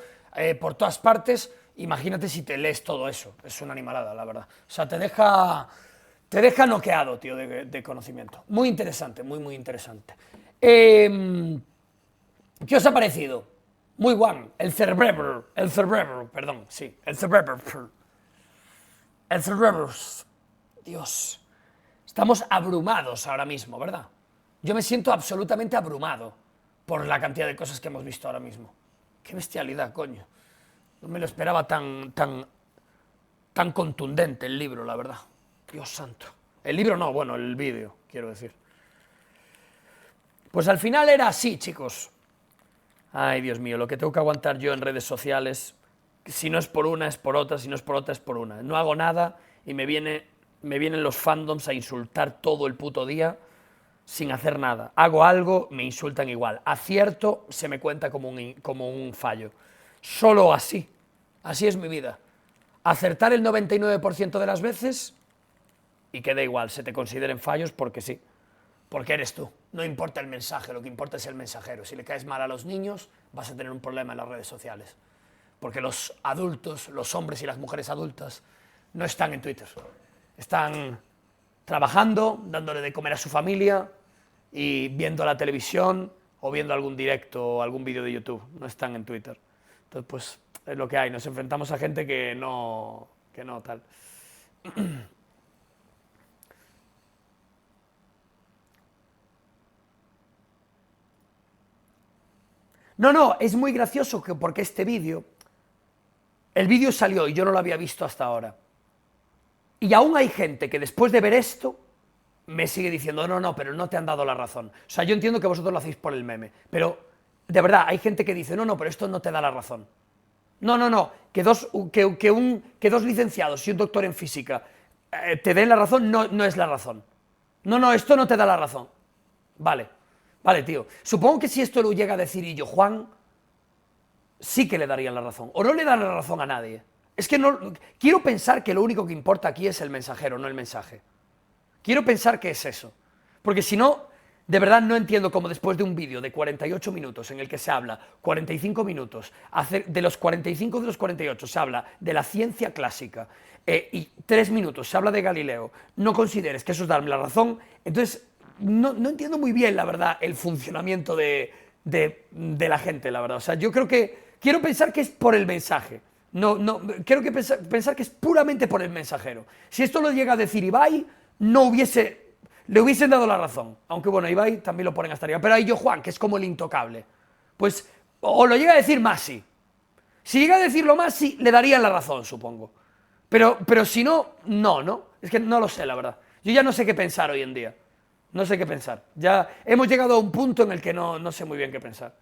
por todas partes. Imagínate si te lees todo eso. Es una animalada, la verdad. O sea, te deja noqueado, tío, de conocimiento. Muy interesante, muy interesante. ¿Qué os ha parecido? Muy guay. El cerebro, perdón, sí, el cerebro. Dios. Estamos abrumados ahora mismo, ¿verdad? Yo me siento absolutamente abrumado por la cantidad de cosas que hemos visto ahora mismo. Qué bestialidad, coño. No me lo esperaba tan contundente el libro, la verdad. Dios santo. El libro no, bueno, el vídeo, quiero decir. Pues al final era así, chicos. Ay, Dios mío, lo que tengo que aguantar yo en redes sociales, si no es por una, es por otra, si no es por otra, es por una. No hago nada y me vienen los fandoms a insultar todo el puto día sin hacer nada. Hago algo, me insultan igual. Acierto, se me cuenta como un fallo. Solo así. Así es mi vida. Acertar el 99% de las veces y que da igual, se te consideren fallos porque sí, porque eres tú. No importa el mensaje, lo que importa es el mensajero. Si le caes mal a los niños, vas a tener un problema en las redes sociales. Porque los adultos, los hombres y las mujeres adultas, no están en Twitter. Están trabajando, dándole de comer a su familia y viendo la televisión o viendo algún directo o algún vídeo de YouTube. No están en Twitter. Entonces, pues, es lo que hay. Nos enfrentamos a gente que no tal. No, es muy gracioso porque el vídeo salió y yo no lo había visto hasta ahora. Y aún hay gente que después de ver esto me sigue diciendo, no, pero no te han dado la razón. O sea, yo entiendo que vosotros lo hacéis por el meme, pero de verdad hay gente que dice, no, pero esto no te da la razón. No, que dos licenciados y un doctor en física te den la razón, no es la razón. No, esto no te da la razón. Vale, tío. Supongo que si esto lo llega a decir Illo Juan, sí que le darían la razón. O no le dan la razón a nadie. Es que no. Quiero pensar que lo único que importa aquí es el mensajero, no el mensaje. Quiero pensar que es eso. Porque si no, de verdad no entiendo cómo después de un vídeo de 48 minutos en el que se habla 45 minutos, de los 45 de los 48 se habla de la ciencia clásica y 3 minutos se habla de Galileo, no consideres que eso es darme la razón. Entonces, no entiendo muy bien, la verdad, el funcionamiento de la gente, la verdad. O sea, yo quiero pensar que es por el mensaje. Quiero pensar que es puramente por el mensajero. Si esto lo llega a decir Ibai, le hubiesen dado la razón. Aunque bueno, Ibai también lo ponen hasta arriba. Pero ahí yo, Juan, que es como el intocable. Pues, o lo llega a decir Masi. Si llega a decirlo Masi, le darían la razón, supongo. Pero si no, no. Es que no lo sé, la verdad. Yo ya no sé qué pensar hoy en día. No sé qué pensar. Ya hemos llegado a un punto en el que no sé muy bien qué pensar.